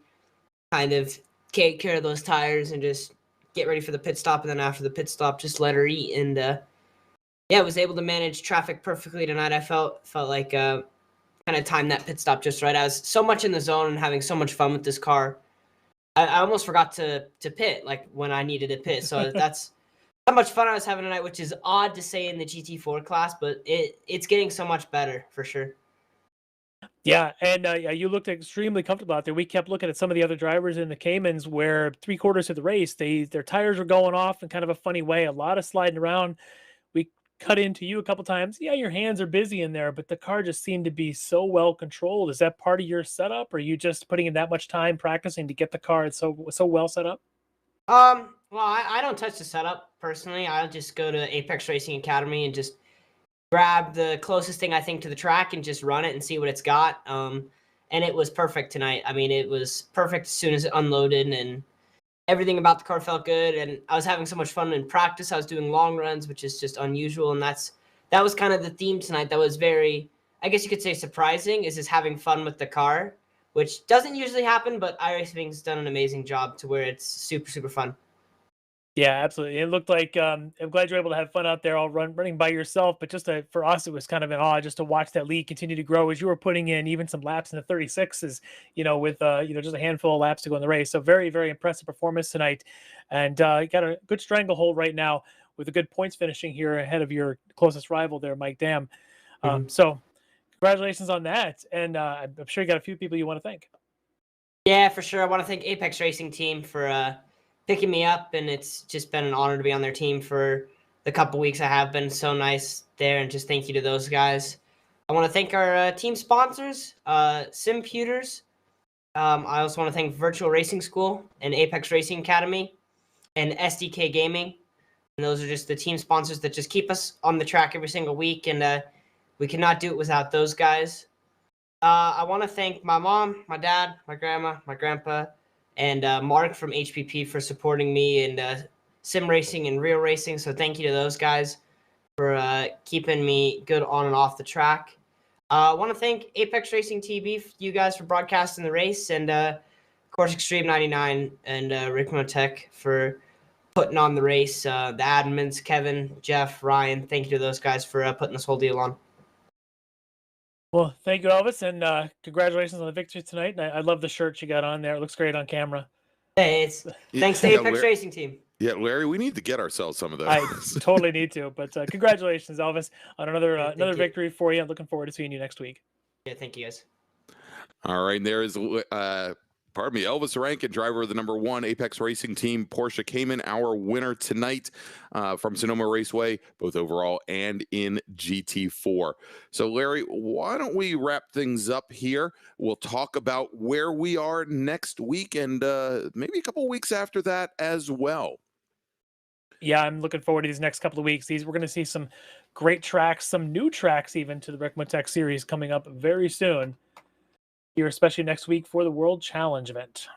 kind of take care of those tires and just get ready for the pit stop. And then after the pit stop, just let her eat. And yeah, I was able to manage traffic perfectly tonight. I felt like kind of timed that pit stop just right. I was so much in the zone and having so much fun with this car. I almost forgot to pit like when I needed to pit. So that's how much fun I was having tonight, which is odd to say in the GT4 class, but it's getting so much better for sure. Yeah, and you looked extremely comfortable out there. We kept looking at some of the other drivers in the Caymans where 3/4 of the race, their tires were going off in kind of a funny way, a lot of sliding around. We cut into you a couple times. Yeah, your hands are busy in there, but the car just seemed to be so well controlled. Is that part of your setup? Or are you just putting in that much time practicing to get the car so well set up? Well, I don't touch the setup personally. I'll just go to Apex Racing Academy and just grab the closest thing I think to the track and just run it and see what it's got. And it was perfect tonight. I mean, it was perfect as soon as it unloaded, and everything about the car felt good. And I was having so much fun in practice. I was doing long runs, which is just unusual. And that was kind of the theme tonight. That was very, I guess you could say, surprising, is just having fun with the car, which doesn't usually happen, but iRacing's done an amazing job to where it's super, super fun. Yeah, absolutely. It looked like I'm glad you're able to have fun out there, all running by yourself. But just for us, it was kind of an awe just to watch that lead continue to grow as you were putting in even some laps in the 36s. With just a handful of laps to go in the race. So very, very impressive performance tonight, and you got a good stranglehold right now with a good points finishing here ahead of your closest rival there, Mike Dam. So congratulations on that, and I'm sure you got a few people you want to thank. Yeah, for sure. I want to thank Apex Racing Team for picking me up, and it's just been an honor to be on their team for the couple weeks I have been. So nice there, and just thank you to those guys. I want to thank our team sponsors, Simputers. I also want to thank Virtual Racing School and Apex Racing Academy and SDK Gaming. And those are just the team sponsors that just keep us on the track every single week, and we cannot do it without those guys. I want to thank my mom, my dad, my grandma, my grandpa, and Mark from HPP for supporting me in sim racing and real racing. So thank you to those guys for keeping me good on and off the track. I want to thank Apex Racing TV, you guys, for broadcasting the race, and of course Extreme 99 and Ricmotech for putting on the race. The admins, Kevin, Jeff, Ryan, thank you to those guys for putting this whole deal on. Well, thank you, Elvis, and congratulations on the victory tonight. And I love the shirt you got on there. It looks great on camera. Hey, it's thanks to Apex Racing Team. Yeah, Larry, we need to get ourselves some of those. I totally need to. But congratulations, Elvis, on another victory for you. I'm looking forward to seeing you next week. Yeah, thank you, guys. All right, there is Elvis Rankin, driver of the #1 Apex Racing Team Porsche Cayman, our winner tonight from Sonoma Raceway, both overall and in GT4. So, Larry, why don't we wrap things up here? We'll talk about where we are next week and maybe a couple weeks after that as well. Yeah, I'm looking forward to these next couple of weeks. We're going to see some great tracks, some new tracks even to the Ricmotech series coming up very soon. Here, especially next week for the World Challenge event.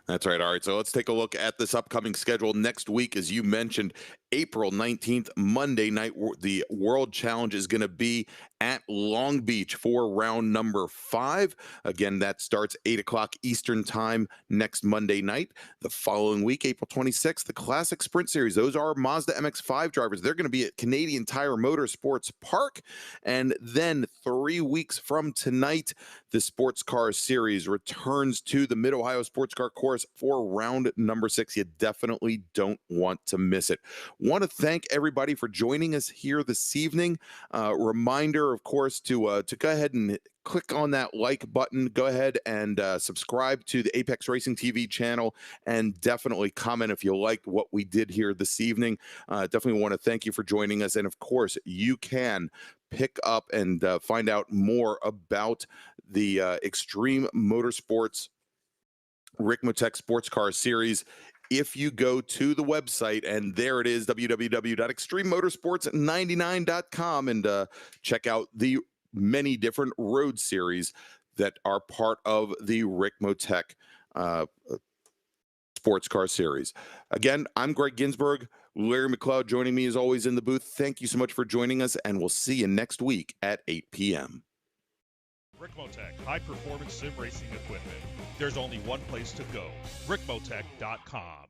That's right. All right. So let's take a look at this upcoming schedule. Next week, as you mentioned, April 19th, Monday night, the World Challenge is going to be at Long Beach for round number 5. Again, that starts 8 o'clock Eastern time next Monday night. The following week, April 26th, the Classic Sprint Series. Those are Mazda MX-5 drivers. They're going to be at Canadian Tire Motorsports Park. And then 3 weeks from tonight, the Sports Car Series returns to the Mid-Ohio Sports Car course for round number 6. You definitely don't want to miss it. Want to thank everybody for joining us here this evening. Reminder, of course, to go ahead and click on that like button. Go ahead and subscribe to the Apex Racing TV channel, and definitely comment if you liked what we did here this evening. Definitely want to thank you for joining us. And of course, you can pick up and find out more about the Extreme Motorsports Ricmotech Sportscar Series if you go to the website, and there it is, www.extrememotorsports99.com, and check out the many different road series that are part of the Ricmotech Sportscar Series. Again, I'm Greg Ginsburg. Larry McLeod joining me as always in the booth. Thank you so much for joining us, and we'll see you next week at 8 p.m. Ricmotech, high-performance sim racing equipment. There's only one place to go, ricmotech.com.